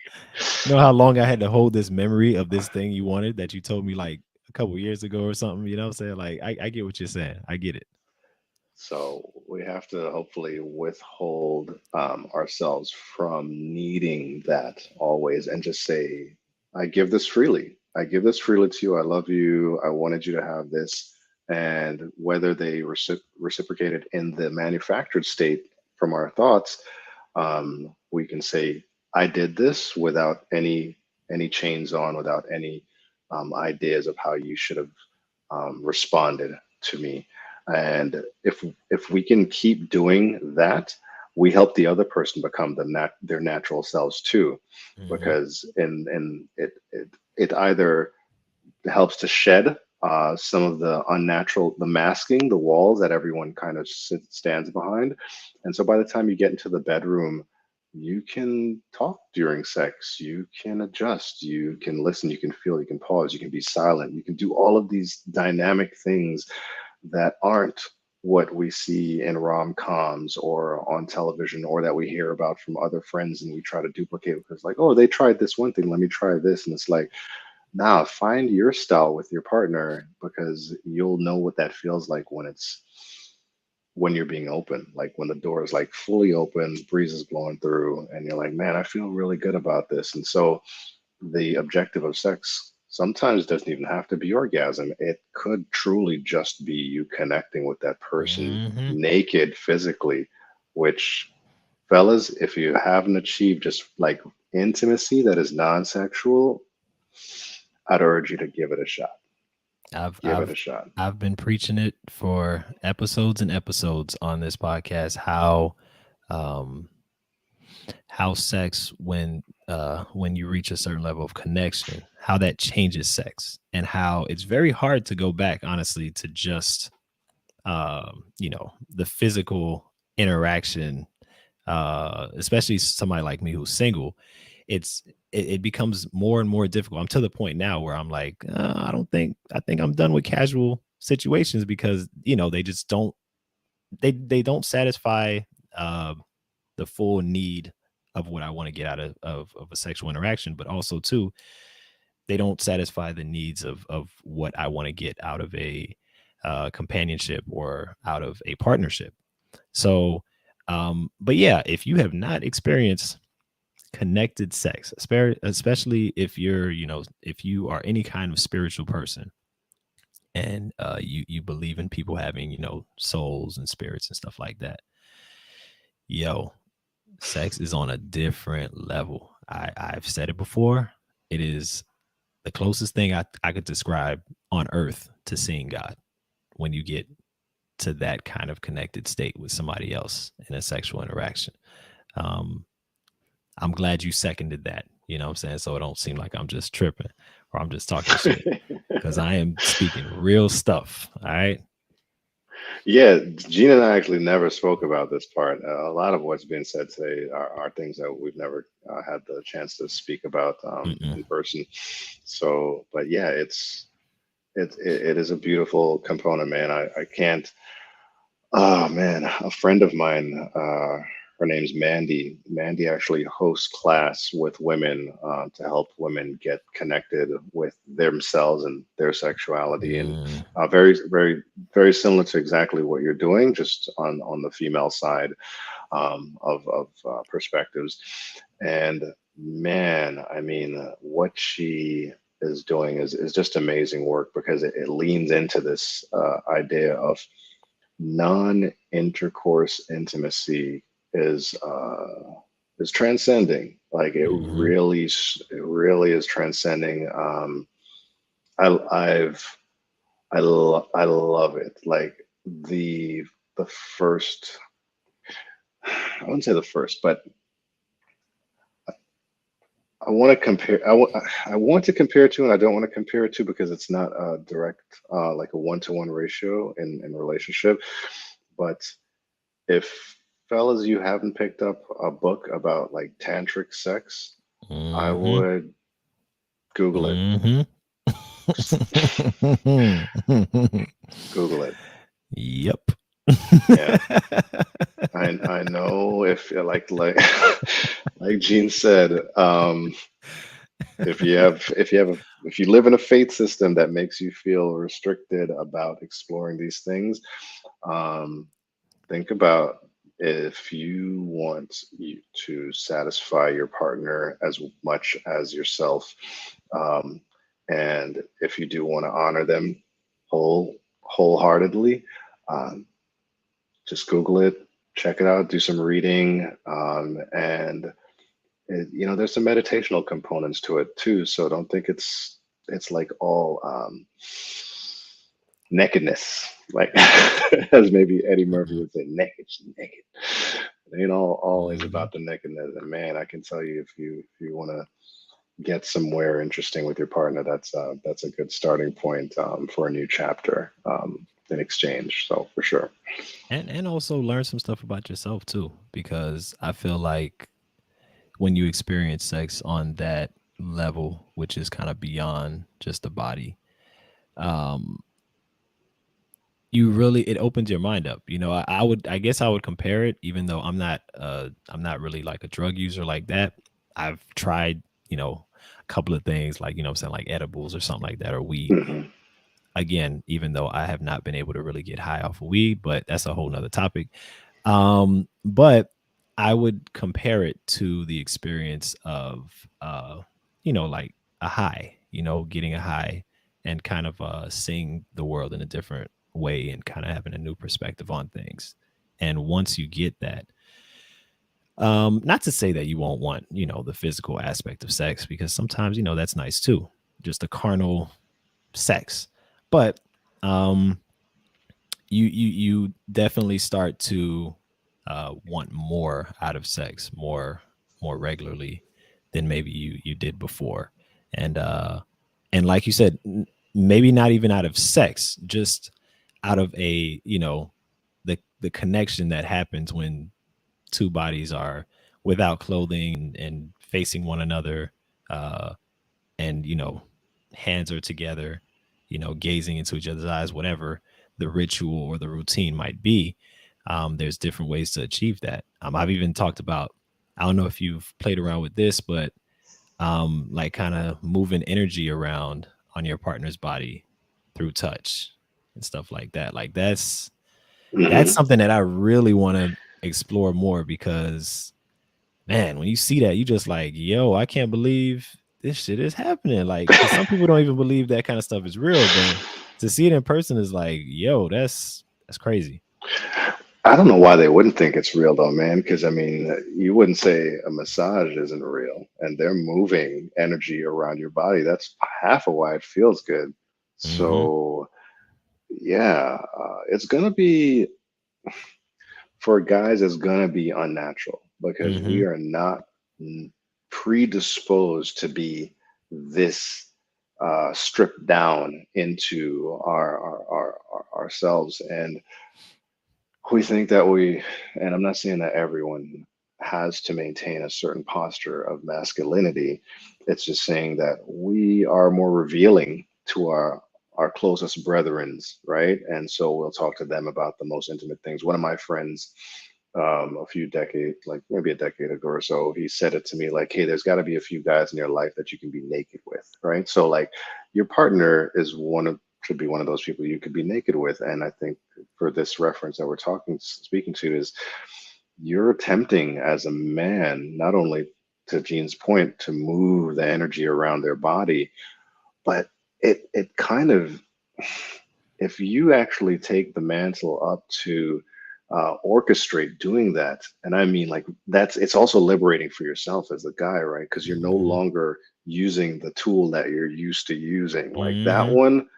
know how long I had to hold this memory of this thing you wanted that you told me like a couple years ago or something? You know what I'm saying? Like, I get what you're saying. I get it. So we have to hopefully withhold ourselves from needing that always and just say, I give this freely. I give this freely to you. I love you. I wanted you to have this. And whether they reciprocated in the manufactured state from our thoughts, we can say, I did this without any chains on, without any ideas of how you should have responded to me. And if we can keep doing that, we help the other person become their natural selves too, Hmm. because in it either helps to shed some of the unnatural, the masking, the walls that everyone kind of stands behind. And so by the time you get into the bedroom, you can talk during sex, you can adjust, you can listen, you can feel, you can pause, you can be silent, you can do all of these dynamic things that aren't what we see in rom-coms or on television or that we hear about from other friends and we try to duplicate because like, oh, they tried this one thing, let me try this. And it's like, nah, find your style with your partner because you'll know what that feels like when you're being open, like when the door is like fully open, breeze is blowing through, and you're like, man, I feel really good about this. And so the objective of sex sometimes it doesn't even have to be orgasm. It could truly just be you connecting with that person Hmm. naked physically, which, fellas, if you haven't achieved just like intimacy that is non-sexual, I'd urge you to give it a shot. I've Give it I've a shot. I've been preaching it for episodes and episodes on this podcast. Um how sex, when you reach a certain level of connection, how that changes sex, and how it's very hard to go back, honestly, to just the physical interaction, especially somebody like me who's single. It becomes more and more difficult. I'm to the point now where I'm like, I think I'm done with casual situations, because they just they don't satisfy uh, the full need of what I want to get out of a sexual interaction, but also too, they don't satisfy the needs of what I want to get out of a companionship or out of a partnership. So, but yeah, if you have not experienced connected sex, especially if if you are any kind of spiritual person, and you believe in people having souls and spirits and stuff like that, yo, sex is on a different level. I've said it before. It is the closest thing I could describe on earth to seeing God, when you get to that kind of connected state with somebody else in a sexual interaction. Um, I'm glad you seconded that. You know what I'm saying? So it don't seem like I'm just tripping or I'm just talking shit, because I am speaking real stuff. All right. Yeah, Gina and I actually never spoke about this part. A lot of what's been said today are things that we've never had the chance to speak about Mm-mm. in person. So, but yeah, it is a beautiful component, man. I can't. Oh man, a friend of mine, her name's Mandy. Mandy actually hosts class with women to help women get connected with themselves and their sexuality, and Mm. very, very, very similar to exactly what you're doing, just on the female side of perspectives. And man, I mean, what she is doing is just amazing work, because it leans into this idea of non-intercourse intimacy is transcending. Like Mm-hmm. it really is transcending. I I've I love it. Like the the first, I wouldn't say the first, but I want to compare. I want to compare it to, and I don't want to compare it to, because it's not a direct like a one-to-one ratio in relationship. But if, fellas, you haven't picked up a book about like tantric sex, I Mm-hmm. would Google it. Mm-hmm. Google it. Yep. Yeah, I know, if like like Gene said, if you live in a faith system that makes you feel restricted about exploring these things, um, think about, if you want you to satisfy your partner as much as yourself, um, and if you do want to honor them wholeheartedly, um, just Google it, check it out, do some reading, and there's some meditational components to it too. So don't think it's like all nakedness, like as maybe Eddie Murphy would say, naked, naked. It ain't all always Mhm. about the nakedness. And man, I can tell you, if you want to get somewhere interesting with your partner, that's a good starting point for a new chapter in exchange. So for sure. And also learn some stuff about yourself too, because I feel like when you experience sex on that level, which is kind of beyond just the body, um, you really, it opens your mind up. I guess I would compare it, even though I'm not really like a drug user like that. I've tried, a couple of things, like, I'm saying, like edibles or something like that, or weed. Hmm. Again, even though I have not been able to really get high off of weed, but that's a whole nother topic. But I would compare it to the experience of like a high. getting a high and kind of seeing the world in a different way and kind of having a new perspective on things. And once you get that, not to say that you won't want, the physical aspect of sex, because sometimes, that's nice too, just the carnal sex. But um, you definitely start to want more out of sex, more regularly than maybe you did before, and like you said, maybe not even out of sex, just out of a the connection that happens when two bodies are without clothing and facing one another, uh, and hands are together, gazing into each other's eyes, whatever the ritual or the routine might be. There's different ways to achieve that. I've even talked about, I don't know if you've played around with this, but like kind of moving energy around on your partner's body through touch and stuff like that. Like that's Hmm. something that I really want to explore more, because man, when you see that, you just like, yo, I can't believe this shit is happening. Like, because some people don't even believe that kind of stuff is real, but to see it in person is like, yo, that's crazy. I don't know why they wouldn't think it's real though, man. Because I mean, you wouldn't say a massage isn't real, and they're moving energy around your body. That's half of why it feels good. Hmm. So yeah, it's gonna be for guys. It's gonna be unnatural because we Hmm. are not n- predisposed to be this stripped down into ourselves. And we think that and I'm not saying that everyone has to maintain a certain posture of masculinity. It's just saying that we are more revealing to our closest brethrens, right? And so we'll talk to them about the most intimate things. One of my friends, a few decades, like maybe a decade ago or so, he said it to me like, "Hey, there's got to be a few guys in your life that you can be naked with, right?" So like, your partner is one of should be one of those people you could be naked with. And I think for this reference that we're speaking to is you're attempting as a man not only, to Gene's point, to move the energy around their body, but it kind of, if you actually take the mantle up to orchestrate doing that, and I mean like that's it's also liberating for yourself as a guy, right? Because you're no Hmm. longer using the tool that you're used to using. Like that Hmm. one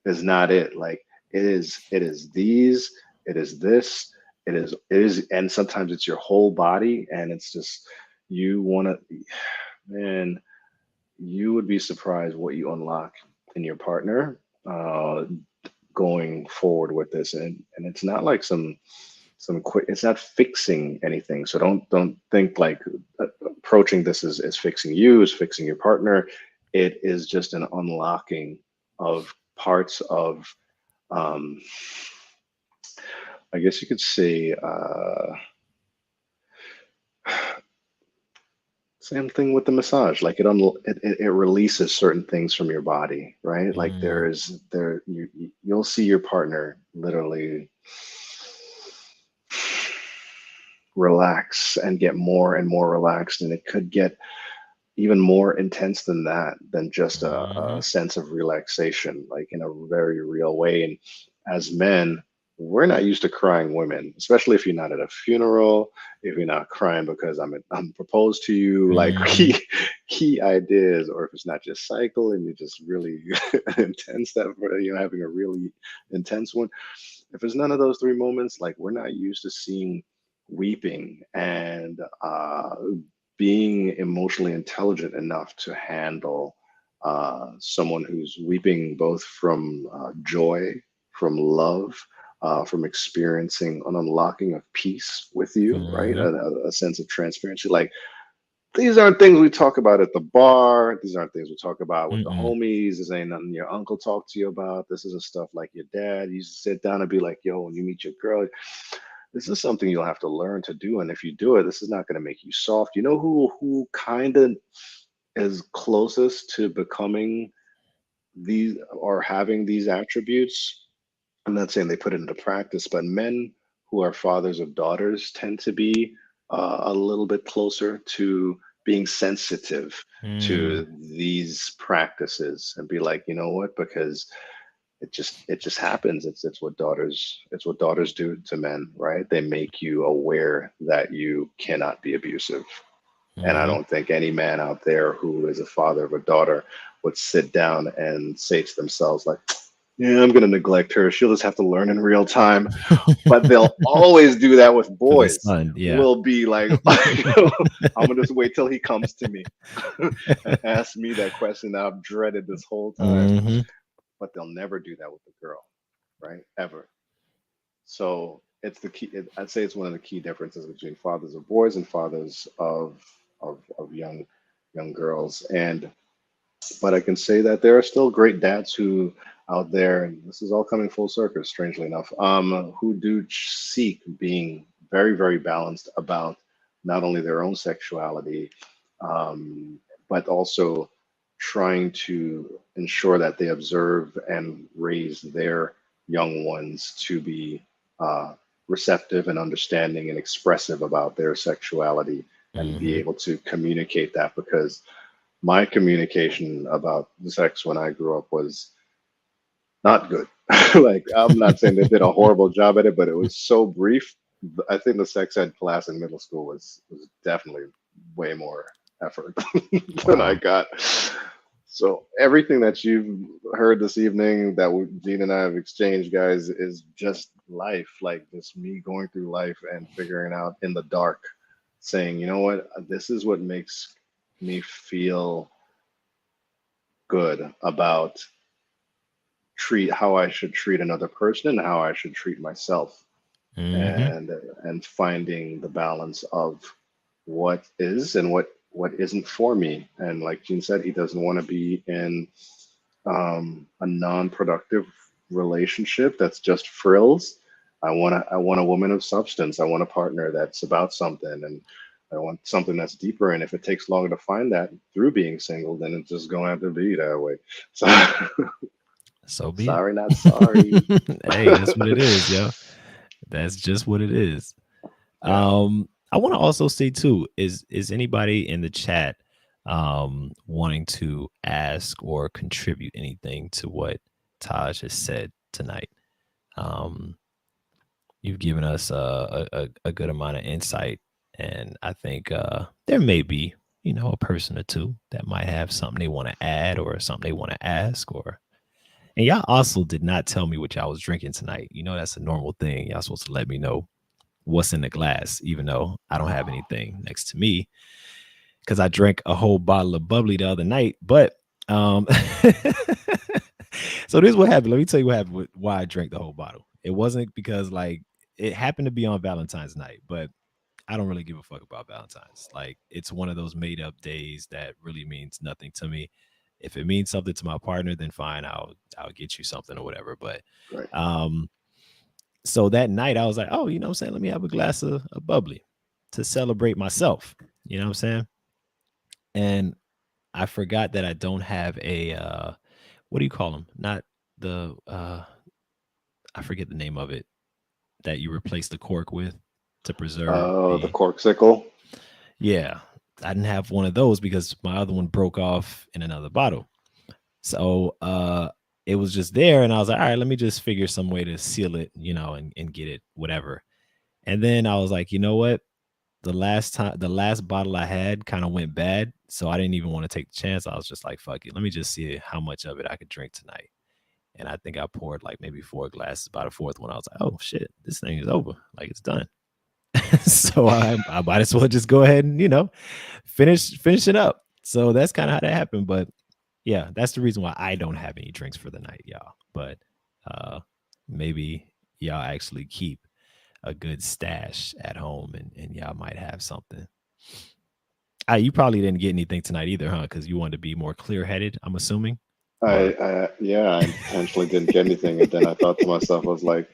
is not it. Like it is these, it is this, it is, and sometimes it's your whole body, and it's just you want to, man, you would be surprised what you unlock in your partner going forward with this. And it's not like some quick, it's not fixing anything. So don't think like approaching this is fixing you, is fixing your partner. It is just an unlocking of parts of, um, I guess you could say, same thing with the massage. Like it releases certain things from your body, right? Like Hmm. you'll see your partner literally relax and get more and more relaxed, and it could get even more intense than that, than just a Hmm. sense of relaxation, like in a very real way. And as men, we're not used to crying women, especially if you're not at a funeral, if you're not crying because I'm proposed to you, like Hmm. key ideas, or if it's not just cycle and you're just really intense, that you're having a really intense one. If it's none of those three moments, like we're not used to seeing weeping and being emotionally intelligent enough to handle someone who's weeping both from joy, from love, from experiencing an unlocking of peace with you, right? Hmm. A sense of transparency. Like these aren't things we talk about at the bar. These aren't things we talk about with the Mm-mm. homies. This ain't nothing your uncle talked to you about. This isn't stuff like your dad used to sit down and be like, yo, when you meet your girl, this is something you'll have to learn to do. And if you do it, this is not going to make you soft. You know who kind of is closest to becoming these or having these attributes? I'm not saying they put it into practice, but men who are fathers of daughters tend to be a little bit closer to being sensitive Mm, to these practices and be like, you know what, because it just happens. It's what daughters do to men, right? They make you aware that you cannot be abusive. And I mhm. don't think any man out there who is a father of a daughter would sit down and say to themselves, like, yeah, I'm going to neglect her. She'll just have to learn in real time. But they'll always do that with For the boys. son, yeah. Will be like, I'm going to just wait till he comes to me and ask me that question that I've dreaded this whole time. Mhm, But they'll never do that with the girl, right? Ever. So it's the key. I'd say it's one of the key differences between fathers of boys and fathers of young girls. And but I can say that there are still great dads who out there, and this is all coming full circle, strangely enough, who do seek being very balanced about not only their own sexuality, um, but also trying to ensure that they observe and raise their young ones to be uh, receptive and understanding and expressive about their sexuality and be mhm. able to communicate that because my communication about sex when I grew up was not good. Like, I'm not saying they did a horrible job at it, but it was so brief. I think the sex ed class in middle school was definitely way more effort than I Wow. got. So everything that you've heard this evening that Gene and I have exchanged, guys, is just life. Like just me going through life and figuring out in the dark, saying, you know what, this is what makes me feel good about treat how I should treat another person and how I should treat myself Mhm, and finding the balance of what is and what isn't for me. And like Gene said, he doesn't want to be in a non-productive relationship that's just frills. I want a woman of substance. I want a partner that's about something and I want something that's deeper. And if it takes longer to find that through being single, then it's just going to have to be that way. So so be it. sorry, not sorry. Hey, that's what it is, yo. That's just what it is. Yeah. I wanna also say too, is anybody in the chat, wanting to ask or contribute anything to what Taj has said tonight? Um, you've given us a good amount of insight, and I think, there may be, a person or 2 that might have something they wanna add or something they wanna ask or and y'all also did not tell me what y'all was drinking tonight. That's a normal thing. Y'all supposed to let me know what's in the glass, even though I don't have anything next to me because I drank a whole bottle of bubbly the other night. But so this is what happened. Let me tell you what happened with why I drank the whole bottle. It wasn't because like it happened to be on Valentine's night, but I don't really give a fuck about Valentine's. Like it's one of those made up days that really means nothing to me. If it means something to my partner, then fine, I'll get you something or whatever. But Right. um so that night I was like, oh, what I'm saying? Let me have a glass of bubbly to celebrate myself. You know what I'm saying? And I forgot that I don't have a what do you call them? Not the I forget the name of it that you replace the cork with to preserve Oh, the the corksicle. yeah. I didn't have one of those because my other one broke off in another bottle. So it was just there and I was like, all right, let me just figure some way to seal it, and get it, whatever. And then I was like, you know what? The last bottle I had kind of went bad. So I didn't even want to take the chance. I was just like, fuck it. Let me just see how much of it I could drink tonight. And I think I poured like maybe 4 glasses. By the fourth one, I was like, oh shit, this thing is over. Like it's done. So I might as well just go ahead and, finish it up. So that's kind of how that happened. But yeah, that's the reason why I don't have any drinks for the night, y'all. But uh maybe y'all actually keep a good stash at home and y'all might have something. You probably didn't get anything tonight either, huh? Because you wanted to be more clear headed, I'm assuming. Or Yeah, I intentionally didn't get anything, and then I thought to myself, I was like,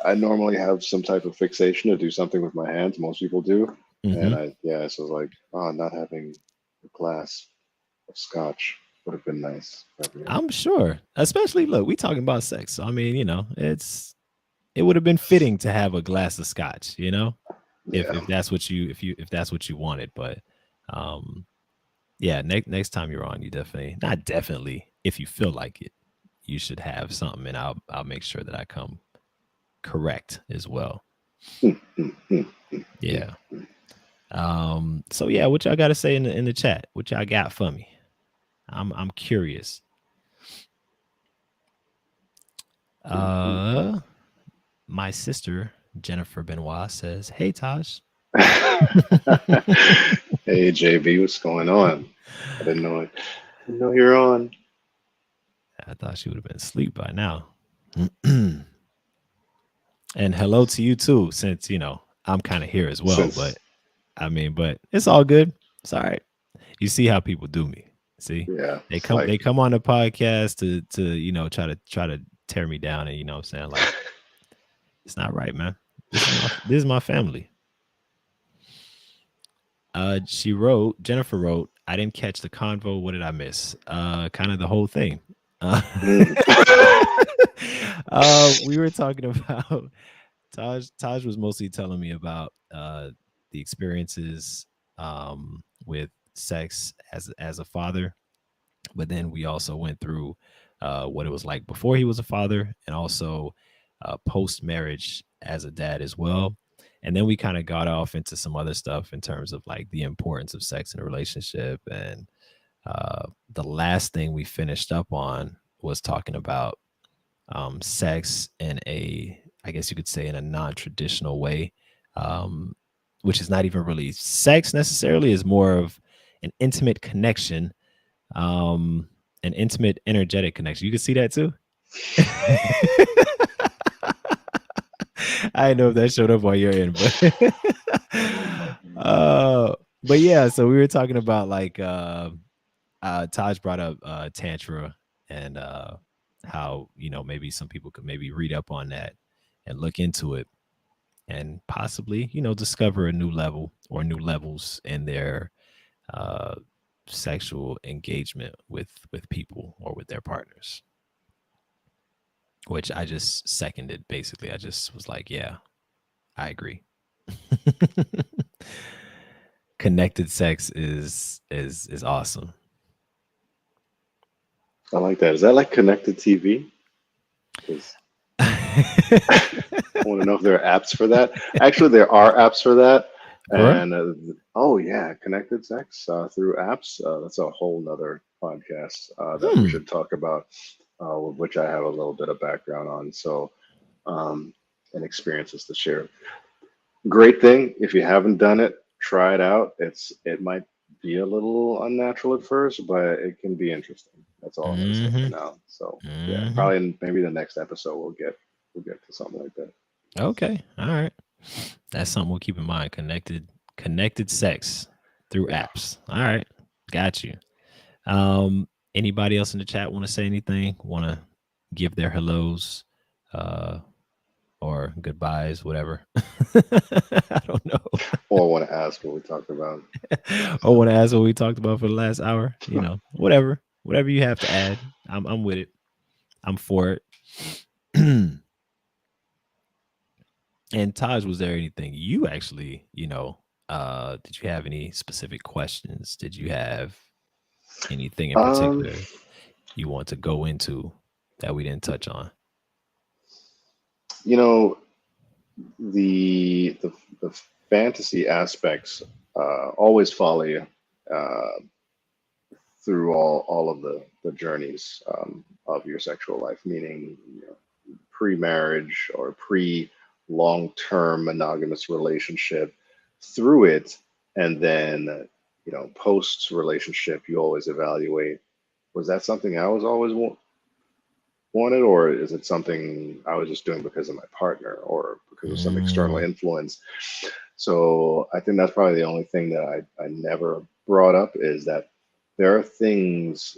I normally have some type of fixation to do something with my hands. Most people do, and Mhm. so I was like, oh, not having a glass of scotch would have been nice. But yeah, I'm sure. Especially look, we talking about sex. So I mean, it would have been fitting to have a glass of scotch, if yeah, if that's what you if that's what you wanted. But Um, yeah, next time you're on, you definitely, not definitely, if you feel like it, you should have something, and I'll make sure that I come correct as well. Mm, mm, mm, mm, mm. Yeah. So yeah, what y'all got to say in the chat? What y'all got for me? I'm curious. Mm, Uh, my sister Jennifer Benoit says, "Hey Taj." mm. Hey JB, what's going on? I didn't know it. Didn't know you're on. I thought she would have been asleep by now. And hello to you too, since I'm kind of here as well. But Since I mean, but it's all good. It's all right. You see how people do me. See, yeah, they it's come like they come on the podcast to try to tear me down, and what I'm saying, like, it's not right, man. This is my family. Jennifer wrote, I didn't catch the convo. What did I miss? Kind of the whole thing. Uh, mm. we were talking about Taj was mostly telling me about the experiences with sex as a father, but then we also went through what it was like before he was a father, and also post marriage as a dad as well. And then we kind of got off into some other stuff in terms of like the importance of sex in a relationship. And the last thing we finished up on was talking about sex in a, I guess you could say, in a non-traditional way, um, which is not even really sex necessarily, is more of an intimate connection, um, an intimate energetic connection. You can see that too. I didn't know if that showed up on your end, but Oh my God. uh, but yeah. So we were talking about like Taj brought up tantra, and how maybe some people could maybe read up on that and look into it, and possibly discover a new level or new levels in their uh, sexual engagement with people or with their partners, which I just seconded. Basically, I just was like, yeah, I agree. Connected sex is awesome. I like that. Is that like connected TV? Because I want to know if there are apps for that. Actually, there are apps for that. For real? And oh yeah, connected sex through apps. That's a whole nother podcast that we Hmm. should talk about, which I have a little bit of background on. So um, and experiences to share. Great thing. If you haven't done it, try it out. It might be a little unnatural at first, but it can be interesting. That's all I'm gonna say for Mm-hmm. now. So yeah, Mm-hmm. probably maybe the next episode we'll get to something like that. Okay. All right. That's something we'll keep in mind. Connected sex through Yeah. apps. All right. Got you. Um, Anybody else in the chat want to say anything? Want to give their hellos, uh, or goodbyes, whatever. I don't know. Or want to ask what we talked about last Or hour. want to ask what we talked about for the last hour. Whatever you have to add. I'm with it. I'm for it. And Taj, was there anything you actually, did you have any specific questions? Did you have anything in Um, particular you want to go into that we didn't touch on? you know, the the, the fantasy aspects always follow you uh, through all of the journeys of your sexual life, meaning pre-marriage or pre-long-term monogamous relationship through it, and then post relationship you always evaluate, was that something I was always wanted, or is it something I was just doing because of my partner or because of some external Mm, influence? So I think that's probably the only thing that I never brought up, is that there are things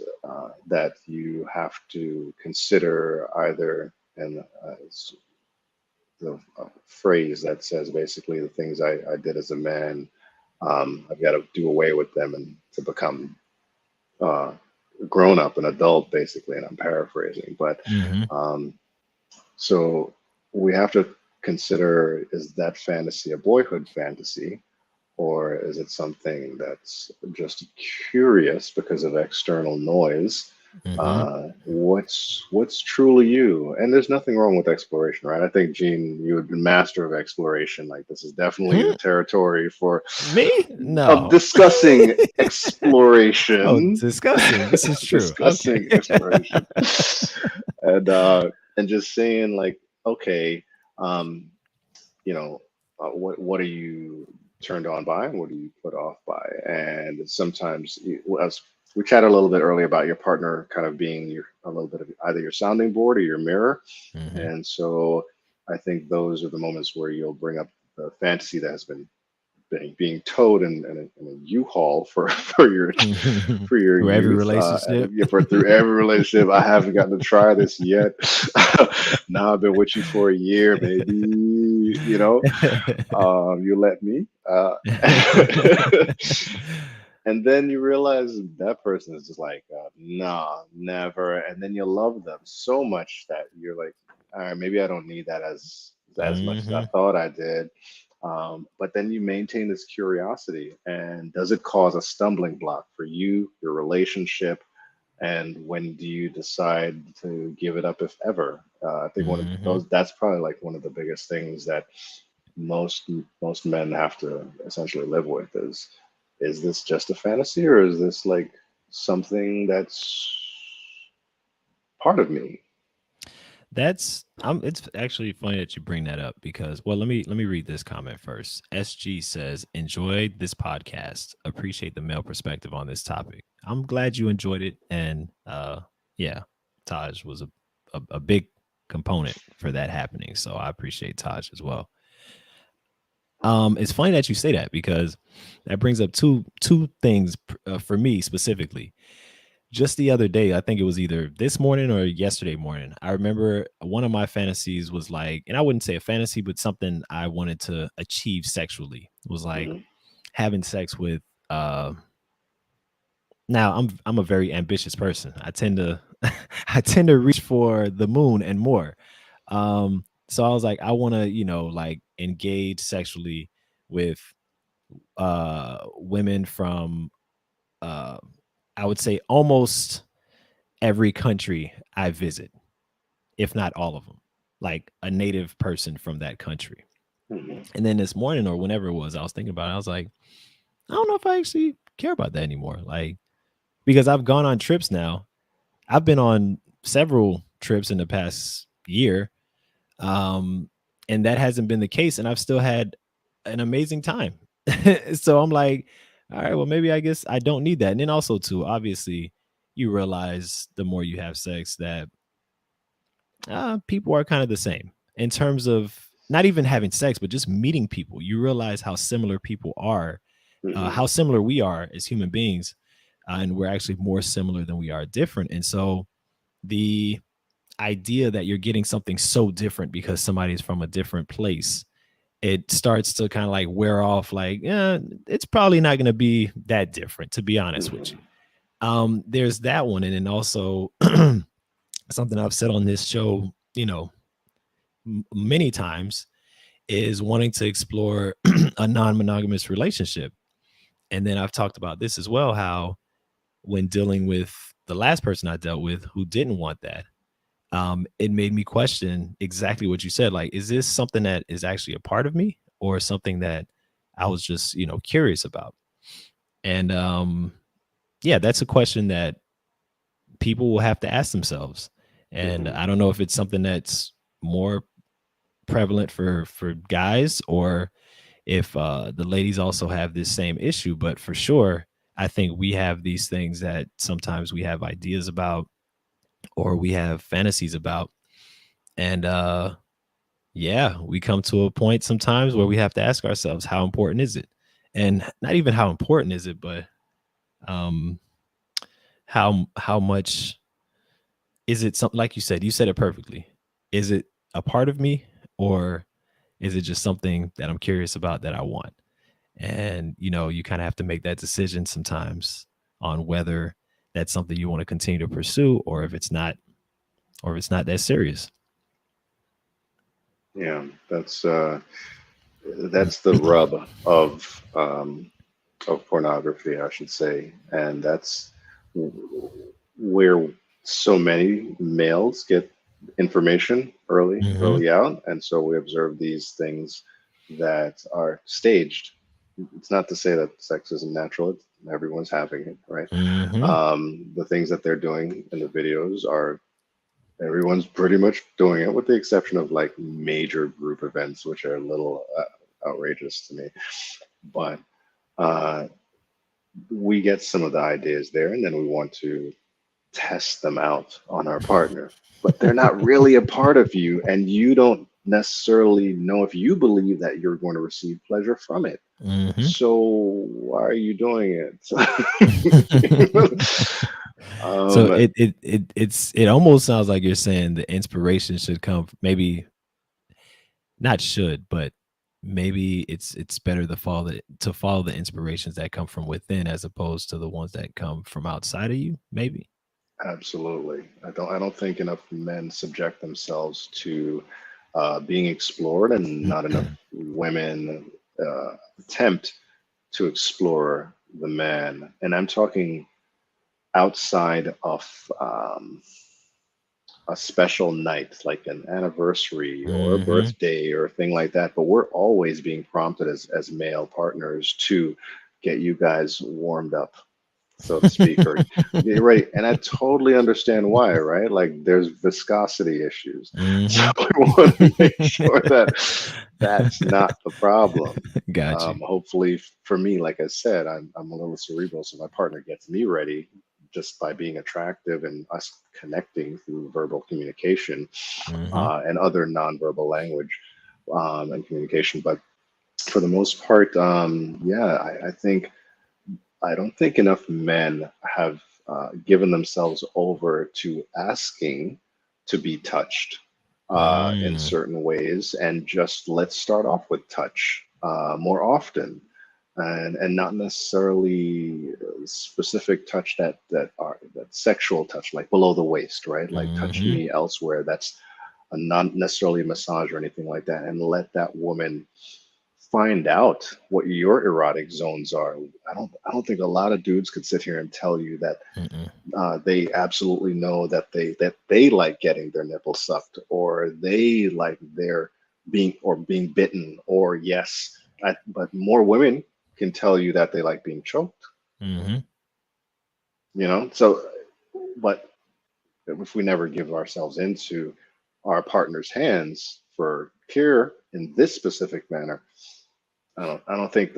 that you have to consider, either, and it's the phrase that says basically the things I did as a man, I've got to do away with them and to become uh, grown up, an adult, basically. And I'm paraphrasing, but mhm, um, so we have to consider, is that fantasy a boyhood fantasy, or is it something that's just curious because of external noise? Hmm. What's truly you? And there's nothing wrong with exploration, right? I think Gene, you're the master of exploration. Like this is definitely the territory for Me? of No. discussing Oh, exploration, discussing. This is true. Okay. discussing exploration, and just saying like, okay, um, what are you turned on by and what are you put off by? And sometimes, as we chatted a little bit earlier about your partner kind of being a little bit of either your sounding board or your mirror, Hmm. and so I think those are the moments where you'll bring up the fantasy that has been being towed in a U-Haul for for your Through every youth. relationship. Yeah, for through every relationship. I haven't gotten to try this yet. Now I've been with you for a year, baby. You let me. And then you realize that person is just like, nah, never. And then you love them so much that you're like, all right, maybe I don't need that as much as I Hmm. thought I did. But then you maintain this curiosity, and does it cause a stumbling block for you, your relationship, and when do you decide to give it up, if ever? I think one of Hmm. those that's probably like one of the biggest things that most most men have to essentially live with is this just a fantasy or is this like something that's part of me? That's it's actually funny that you bring that up because well let me read this comment first. SG says, "Enjoyed this podcast. Appreciate the male perspective on this topic. I'm glad you enjoyed it and yeah, Taj was a big component for that happening. So I appreciate Taj as well." It's funny that you say that because that brings up two things for me specifically. Just the other day, I think it was either this morning or yesterday morning. I remember one of my fantasies was like, and I wouldn't say a fantasy, but something I wanted to achieve sexually was like Hmm. having sex with uh now I'm a very ambitious person. I tend to I tend to reach for the moon and more. So I was like, I want to, like engage sexually with women from uh I would say almost every country I visit, if not all of them, like a native person from that country. Hmm. And then this morning or whenever it was, I was thinking about it. I was like, I don't know if I actually care about that anymore. Like, because I've gone on trips now. I've been on several trips in the past year. Um, and that hasn't been the case. And I've still had an amazing time. So I'm like, all right, well, maybe I guess I don't need that. And then also, too, obviously, you realize the more you have sex that people are kind of the same in terms of not even having sex, but just meeting people. You realize how similar people are, Hmm. how similar we are as human beings, and we're actually more similar than we are different. And so the idea that you're getting something so different because somebody's from a different place, it starts to kind of like wear off. Like, yeah, it's probably not going to be that different, to be honest with Hmm. you. There's that one, and then also something I've said on this show, many times is wanting to explore a non-monogamous relationship. And then I've talked about this as well, how when dealing with the last person I dealt with who didn't want that, it made me question exactly what you said. Like, is this something that is actually a part of me or something that I was just, curious about? And yeah, that's a question that people will have to ask themselves. And Hmm. I don't know if it's something that's more prevalent for guys or if the ladies also have this same issue, but for sure I think we have these things that sometimes we have ideas about or we have fantasies about. And yeah, we come to a point sometimes where we have to ask ourselves, how important is it? And not even how important is it, but um how much is it? Something like you said it perfectly. Is it a part of me, or is it just something that I'm curious about that I want? And you kind of have to make that decision sometimes on whether that's something you want to continue to pursue, or if it's not that serious. Yeah, that's that's the rub of pornography, I should say, and that's where so many males get information Hmm. early out, and so we observe these things that are staged. It's not to say that sex isn't natural; everyone's having it, right? Hmm. The things that they're doing in the videos are everyone's pretty much doing it, with the exception of like major group events, which are a little outrageous to me. But uh, we get some of the ideas there, and then we want to test them out on our partner. But they're not really a part of you, and you don't necessarily know if you believe that you're going to receive pleasure from it. Hmm. So why are you doing it? So um, it almost sounds like you're saying the inspiration should come maybe not should, but maybe it's better to follow the inspirations that come from within as opposed to the ones that come from outside of you, maybe? Absolutely. I don't think enough men subject themselves to being explored, and not enough women attempt to explore the man. And I'm talking outside of a special night, like an anniversary or a Mhm. birthday or a thing like that. But we're always being prompted as male partners to get you guys warmed up, so to speak, or get ready. And I totally understand why, right? Like there's viscosity issues. So Mhm. we want to make sure that that's not the problem. Got you. Hopefully, for me, like I said, I'm a little cerebral, so my partner gets me ready just by being attractive and us connecting through verbal communication Mhm. and other nonverbal language and communication. But for the most part, yeah, I don't think enough men have given themselves over to asking to be touched in Mm. certain ways, and just let's start off with touch more often, and not necessarily specific touch that sexual touch, like below the waist, right? Like touch Mhm. me elsewhere. That's not necessarily a massage or anything like that, and let that woman find out what your erotic zones are. I don't think a lot of dudes could sit here and tell you that Mm-mm. they absolutely know that they like getting their nipples sucked, or they like their being bitten, or yes, but more women can tell you that they like being choked. Mhm. So, but if we never give ourselves into our partner's hands for care in this specific manner, I don't think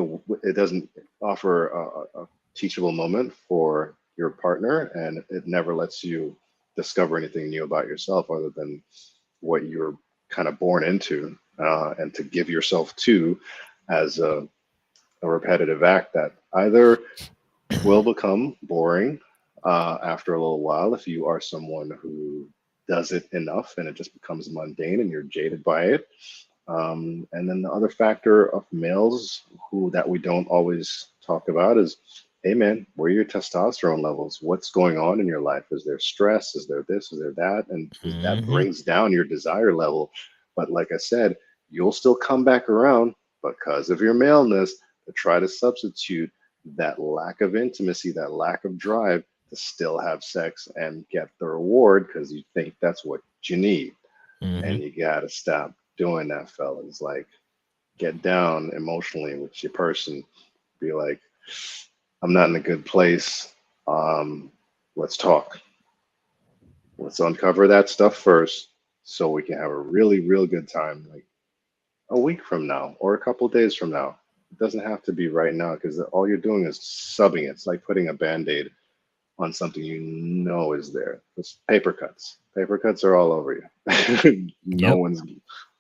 it doesn't offer a teachable moment for your partner, and it never lets you discover anything new about yourself other than what you're kind of born into, and to give yourself to as a repetitive act that either will become boring after a little while if you are someone who does it enough and it just becomes mundane and you're jaded by it. And then the other factor of males who that we don't always talk about is, hey man, where are your testosterone levels? What's going on in your life? Is there stress? Is there this? Is there that? And that Mhm. brings down your desire level. But like I said, you'll still come back around because of your maleness to try to substitute that lack of intimacy, that lack of drive to still have sex and get the reward because you think that's what you need. And Mhm. you got to stop doing that, fellas. Like, get down emotionally with your person. Be like, I'm not in a good place. Um, let's talk. Let's uncover that stuff first so we can have a really, real good time. Like a week from now or a couple days from now. It doesn't have to be right now because all you're doing is subbing it. It's like putting a band aid on something you know is there. It's paper cuts. Paper cuts are all over you. no Yep. one's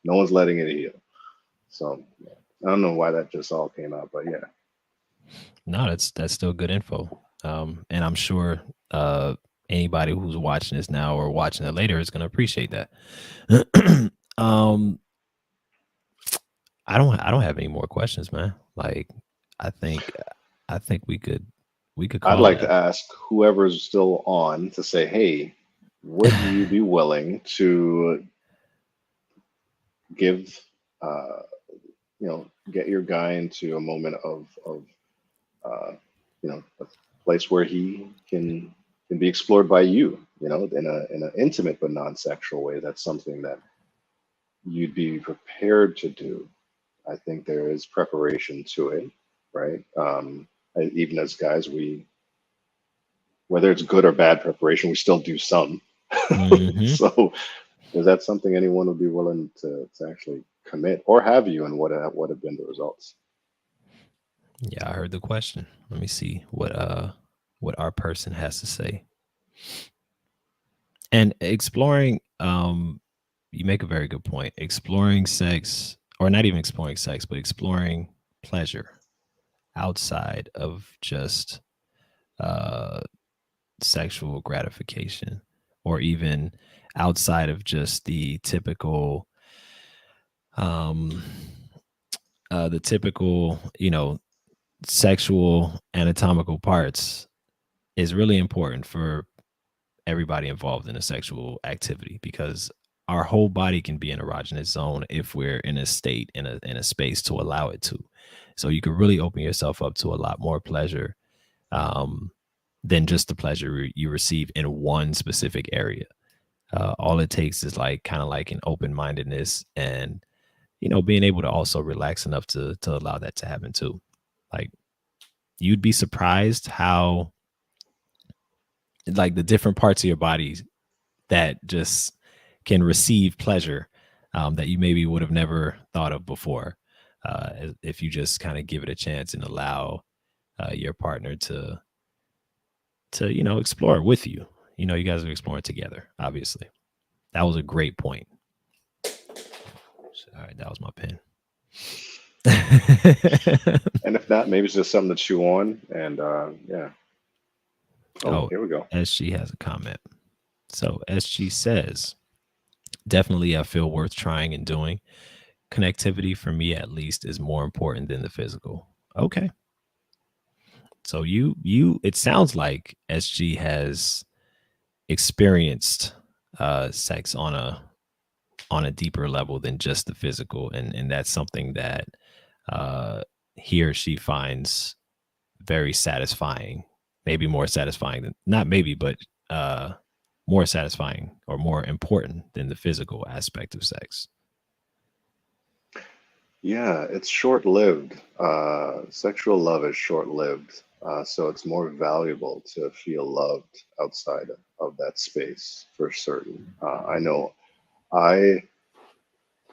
no one's letting it heal. So yeah. I don't know why that just all came out, but yeah, No, that's still good info. And I'm sure uh anybody who's watching this now or watching it later is gonna appreciate that. um I don't have any more questions, man. Like I think I think we could I'd call like that. to ask whoever's still on to say, hey, would you be willing to give? Uh, get your guy into a moment of a place where he can be explored by you, in an intimate but non-sexual way. That's something that you'd be prepared to do. I think there is preparation to it, right? Even as guys, whether it's good or bad preparation, we still do some. Hmm. So, is that something anyone would be willing to actually commit, or have you, and what have been the results? Yeah, I heard the question. Let me see what our person has to say. And exploring, you make a very good point. Exploring sex, or not even exploring sex, but exploring pleasure outside of just uh sexual gratification, or even outside of just um the typical, sexual anatomical parts, is really important for everybody involved in a sexual activity, because our whole body can be an erogenous zone if we're in a state, in a space to allow it to. So you could really open yourself up to a lot more pleasure, um, than just the pleasure you receive in one specific area. All it takes is like kind of like an open mindedness, and being able to also relax enough to allow that to happen too. Like, you'd be surprised how, like, the different parts of your body that just can receive pleasure, that you maybe would have never thought of before, if you just kind of give it a chance and allow your partner to explore with you. You guys are exploring together. Obviously, that was a great point. All right, that was my pen. And if not, maybe it's just something to chew on. And yeah. Oh, Oh, here we go. SG has a comment. So SG says, definitely I feel worth trying and doing. Connectivity for me at least is more important than the physical. Okay. So you it sounds like SG has experienced sex on a deeper level than just the physical, and that's something that uh he or she finds very satisfying, maybe more satisfying than, not maybe, but uh more satisfying or more important than the physical aspect of sex. Yeah, it's short-lived. Sexual love is short-lived, so it's more valuable to feel loved outside of that space for certain. I know I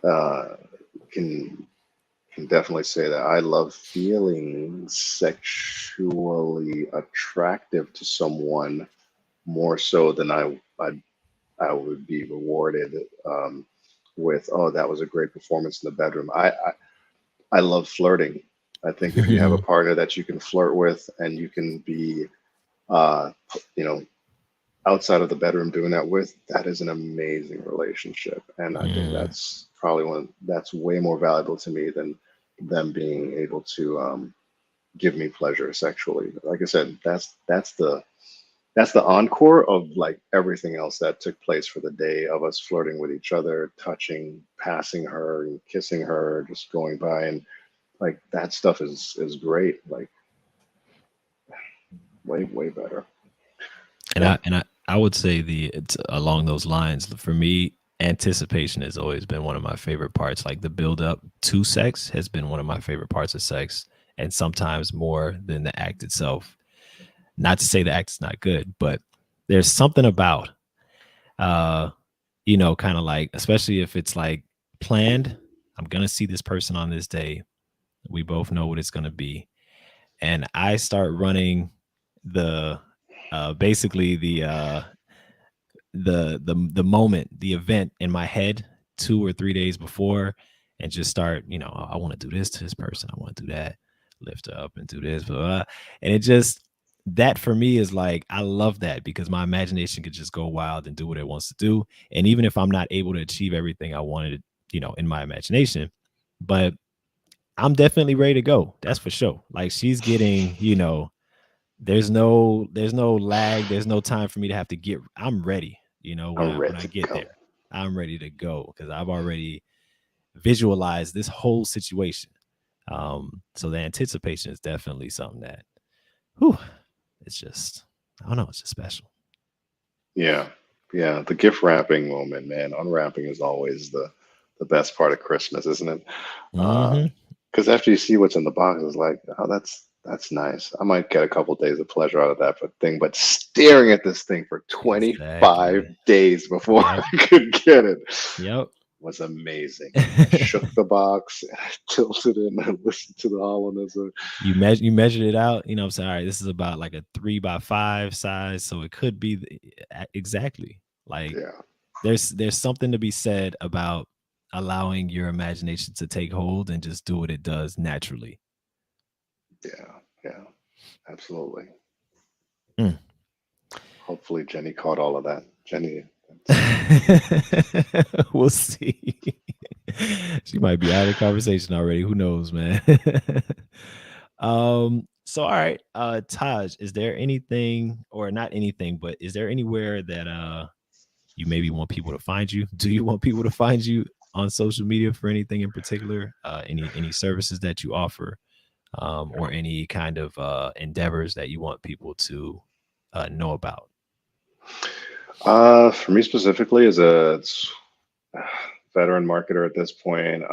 uh, can can definitely say that I love feeling sexually attractive to someone more so than I would be rewarded with. Oh, that was a great performance in the bedroom. I love flirting. I think if you have a partner that you can flirt with and you can be, uh, you know, outside of the bedroom doing that with, that is an amazing relationship. And I think Mm. that's probably that's way more valuable to me than them being able to give me pleasure sexually. Like I said, that's the encore of like everything else that took place for the day of us flirting with each other, touching, passing her, and kissing her, just going by, and like that stuff is great. Like way better. And Yeah. I would say it's along those lines. For me, anticipation has always been one of my favorite parts. Like, the build up to sex has been one of my favorite parts of sex, and sometimes more than the act itself. Not to say the act is not good, but there's something about, uh, kind of like, especially if it's like planned. I'm gonna see this person on this day. We both know what it's gonna be, and I start running the basically the moment, the event in my head 2 or 3 days before, and just start, I want to do this to this person, I want to do that, lift her up and do this, blah, blah. And it just, that for me is like, I love that, because my imagination could just go wild and do what it wants to do. And even if I'm not able to achieve everything I wanted, in my imagination, but I'm definitely ready to go. That's for sure. Like, she's getting, there's no lag, there's no time for me to have to get, I'm ready, when I'm I ready to get go. there. I'm ready to go, because I've already visualized this whole situation. So the anticipation is definitely something that, whew, it's just, I don't know, it's just special. Yeah, yeah. The gift wrapping moment, man. Unwrapping is always the best part of Christmas, isn't it? Hmm. Because after you see what's in the box, it's like, oh, that's nice. I might get a couple days of pleasure out of that thing, but staring at this thing for 25 Exactly. days before Yep. I could get it Yep. was amazing. I shook the box, I tilted it, and I listened to the hollowness of You measured it out, I'm saying, all right, this is about like a 3 by 5 size, so it could be exactly like yeah, there's something to be said about allowing your imagination to take hold and just do what it does naturally. yeah, yeah, absolutely. Mm. Hopefully Jenny caught all of that. Jenny, that's We'll see. She might be out of the conversation already. Who knows, man? So all right, Taj, is there anything, or not anything, but is there anywhere that you maybe want people to find you? Do you want people to find you on social media for anything in particular? Any services that you offer, or any kind of endeavors that you want people to know about? for me specifically as a veteran marketer at this point,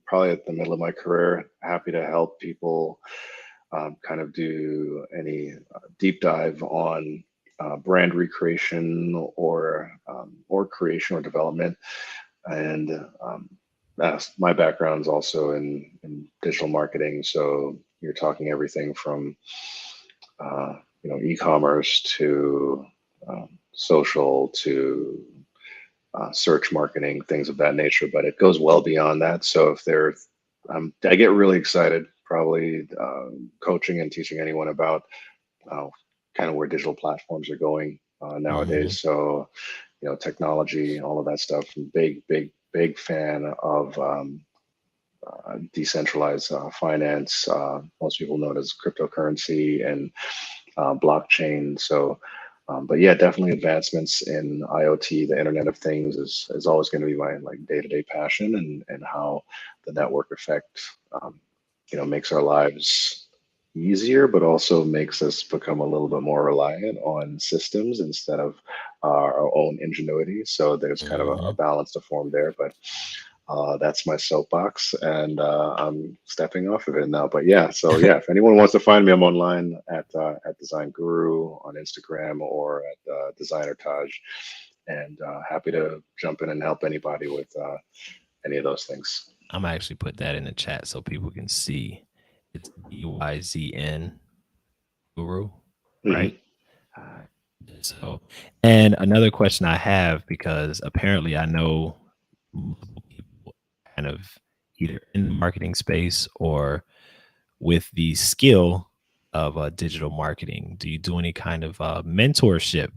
probably at the middle of my career, happy to help people kind of do any deep dive on brand recreation or creation or development. And my background is also in digital marketing, so you're talking everything from e-commerce to social to search marketing, things of that nature. But it goes well beyond that. So if there, I get really excited, probably coaching and teaching anyone about uh, kind of where digital platforms are going Hmm. nowadays. So technology, all of that stuff. Big, big, big fan of decentralized finance. Most people know it as cryptocurrency and blockchain. So, but yeah, definitely advancements in IoT, the Internet of Things, is always going to be my like day to day passion, and how the network effect, makes our lives easier, but also makes us become a little bit more reliant on systems instead of our own ingenuity. So there's kind of a Hmm. balance to form there, but that's my soapbox, and I'm stepping off of it now. But yeah, so yeah, if anyone wants to find me, I'm online at Design Guru on Instagram or at Designer Taj, and happy to jump in and help anybody with any of those things. I'm actually put that in the chat so people can see. It's DYZN Guru, right? Hmm. Uh, so, and another question I have, because apparently I know multiple people kind of either in the marketing space or with the skill of digital marketing. Do you do any kind of mentorship?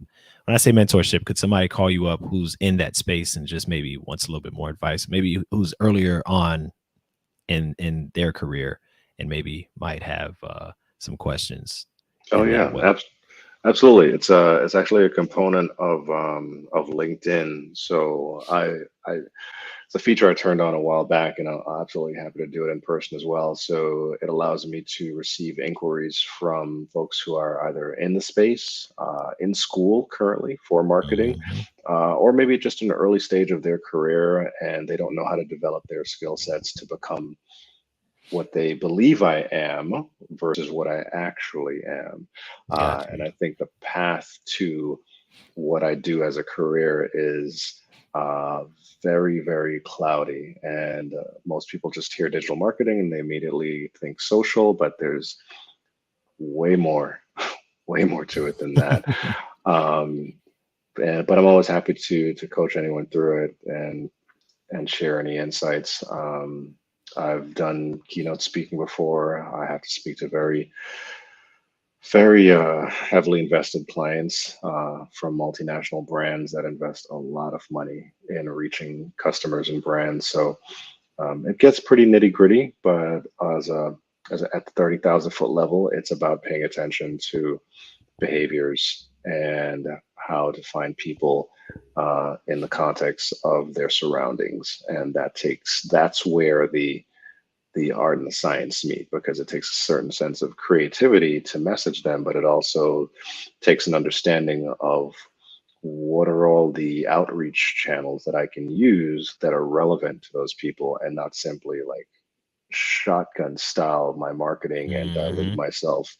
When I say mentorship, could somebody call you up who's in that space and just maybe wants a little bit more advice? Maybe who's earlier on in their career and maybe might have some questions Oh in that yeah, way. absolutely. It's actually a component of LinkedIn. So I it's a feature I turned on a while back, and I'm absolutely happy to do it in person as well. So it allows me to receive inquiries from folks who are either in the space, in school currently for marketing, Hmm. or maybe just in an early stage of their career, and they don't know how to develop their skill sets to become what they believe I am versus what I actually am. Got And you. I think the path to what I do as a career is uh, very, very cloudy. And most people just hear digital marketing and they immediately think social, but there's way more, way more to it than that. Um, but I'm always happy to coach anyone through it and share any insights. I've done keynote speaking before. I have to speak to very heavily invested clients from multinational brands that invest a lot of money in reaching customers and brands. So it gets pretty nitty gritty, but at the 30,000 foot level, it's about paying attention to behaviors and how to find people in the context of their surroundings, and that's where the art and the science meet, because it takes a certain sense of creativity to message them, but it also takes an understanding of what are all the outreach channels that I can use that are relevant to those people, and not simply like shotgun style my marketing and dilute Hmm. myself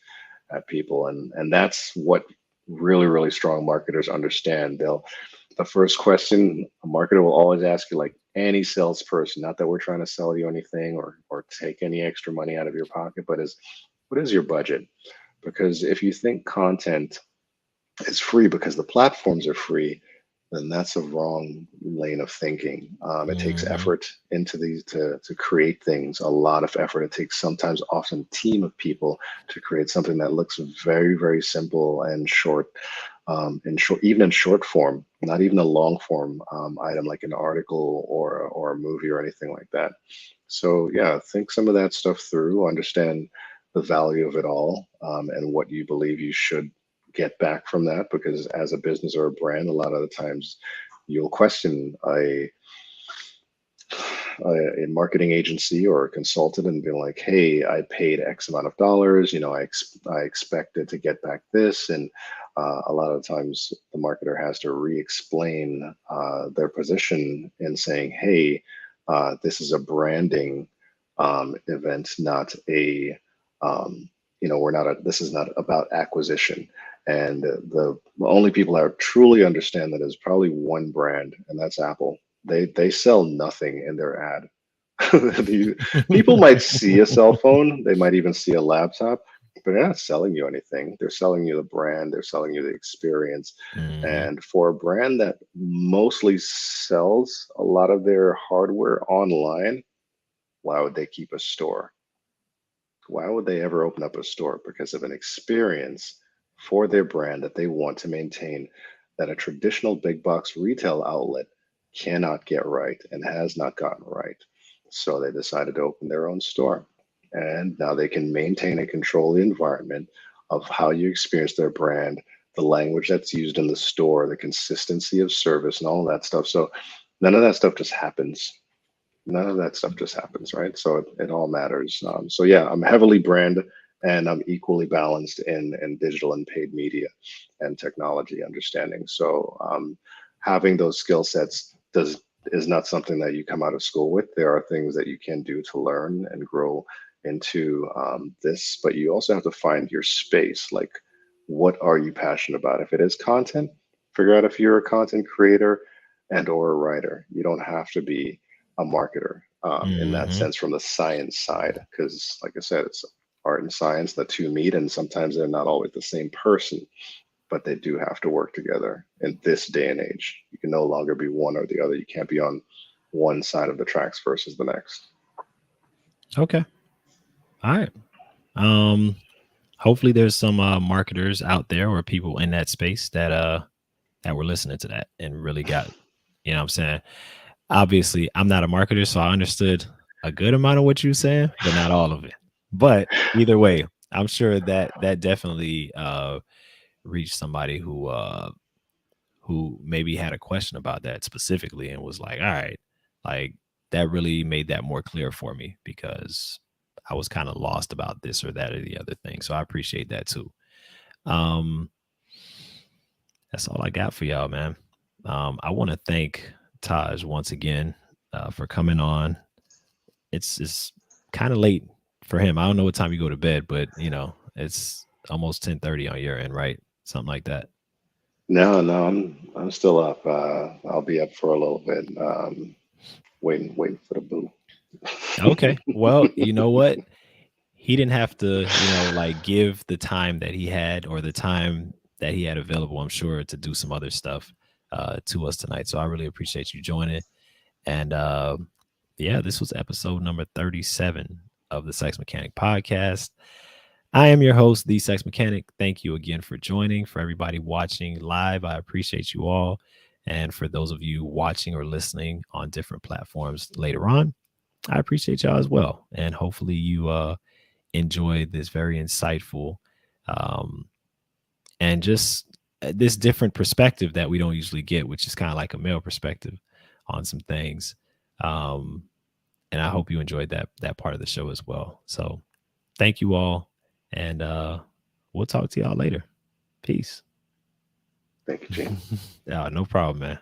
at people. And that's what really strong marketers understand. They'll The first question a marketer will always ask you, like any salesperson, not that we're trying to sell you anything or take any extra money out of your pocket, but is what is your budget? Because if you think content is free because the platforms are free, then that's a wrong lane of thinking. It takes Hmm. effort into these to create things, a lot of effort. It takes sometimes often a team of people to create something that looks very simple and short, in short, even in short form, not even a long form item like an article or a movie or anything like that. So yeah, think some of that stuff through, understand the value of it all, and what you believe you should get back from that. Because as a business or a brand, a lot of the times you'll question a marketing agency or a consultant and be like, hey, I paid X amount of dollars, I expected to get back this. And a lot of times the marketer has to re-explain their position in saying, hey, this is a branding event, not a, we're not this is not about acquisition. And the only people that truly understand that is probably one brand, and that's Apple. They sell nothing in their ad. People might see a cell phone, they might even see a laptop, but they're not selling you anything. They're selling you the brand, they're selling you the experience. Hmm. And for a brand that mostly sells a lot of their hardware online, why would they keep a store? Why would they ever open up a store? Because of an experience for their brand that they want to maintain, that a traditional big box retail outlet cannot get right and has not gotten right. So they decided to open their own store. And now they can maintain and control the environment of how you experience their brand, the language that's used in the store, the consistency of service, and all that stuff. So none of that stuff just happens. None of that stuff just happens, right? So it all matters. So yeah, I'm heavily brand, and I'm equally balanced in digital and paid media and technology understanding. So having those skill sets does is not something that you come out of school with. There are things that you can do to learn and grow into this, but you also have to find your space. Like, what are you passionate about? If it is content, figure out if you're a content creator and or a writer. You don't have to be a marketer in that Hmm. sense from the science side, because like I said, it's art and science, the two meet, and sometimes they're not always the same person, but they do have to work together in this day and age. You can no longer be one or the other. You can't be on one side of the tracks versus the next. Okay. All right. Um, Hopefully there's some marketers out there or people in that space that were listening to that and really got, what I'm saying. Obviously, I'm not a marketer, so I understood a good amount of what you were saying, but not all of it. But either way, I'm sure that that definitely reached somebody who maybe had a question about that specifically and was like, all right, like that really made that more clear for me because I was kind of lost about this or that or the other thing. So I appreciate that too. Um, that's all I got for y'all, man. I want to thank Taj once again for coming on. It's kind of late for him. I don't know what time you go to bed, but it's almost 10:30 on your end, right? Something like that. No, I'm still up. I'll be up for a little bit, waiting for the boo. Okay. Well, you know what? He didn't have to, like give the time that he had or the time that he had available, I'm sure, to do some other stuff to us tonight. So I really appreciate you joining. And yeah, this was episode number 37 of the Sex Mechanic podcast. I am your host, the Sex Mechanic. Thank you again for joining. For everybody watching live, I appreciate you all. And for those of you watching or listening on different platforms later on, I appreciate y'all as well. And hopefully you enjoy this very insightful um, and just this different perspective that we don't usually get, which is kind of like a male perspective on some things. Um, and I hope you enjoyed that part of the show as well. So thank you all, and we'll talk to y'all later. Peace. Thank you, Gene. No problem, man.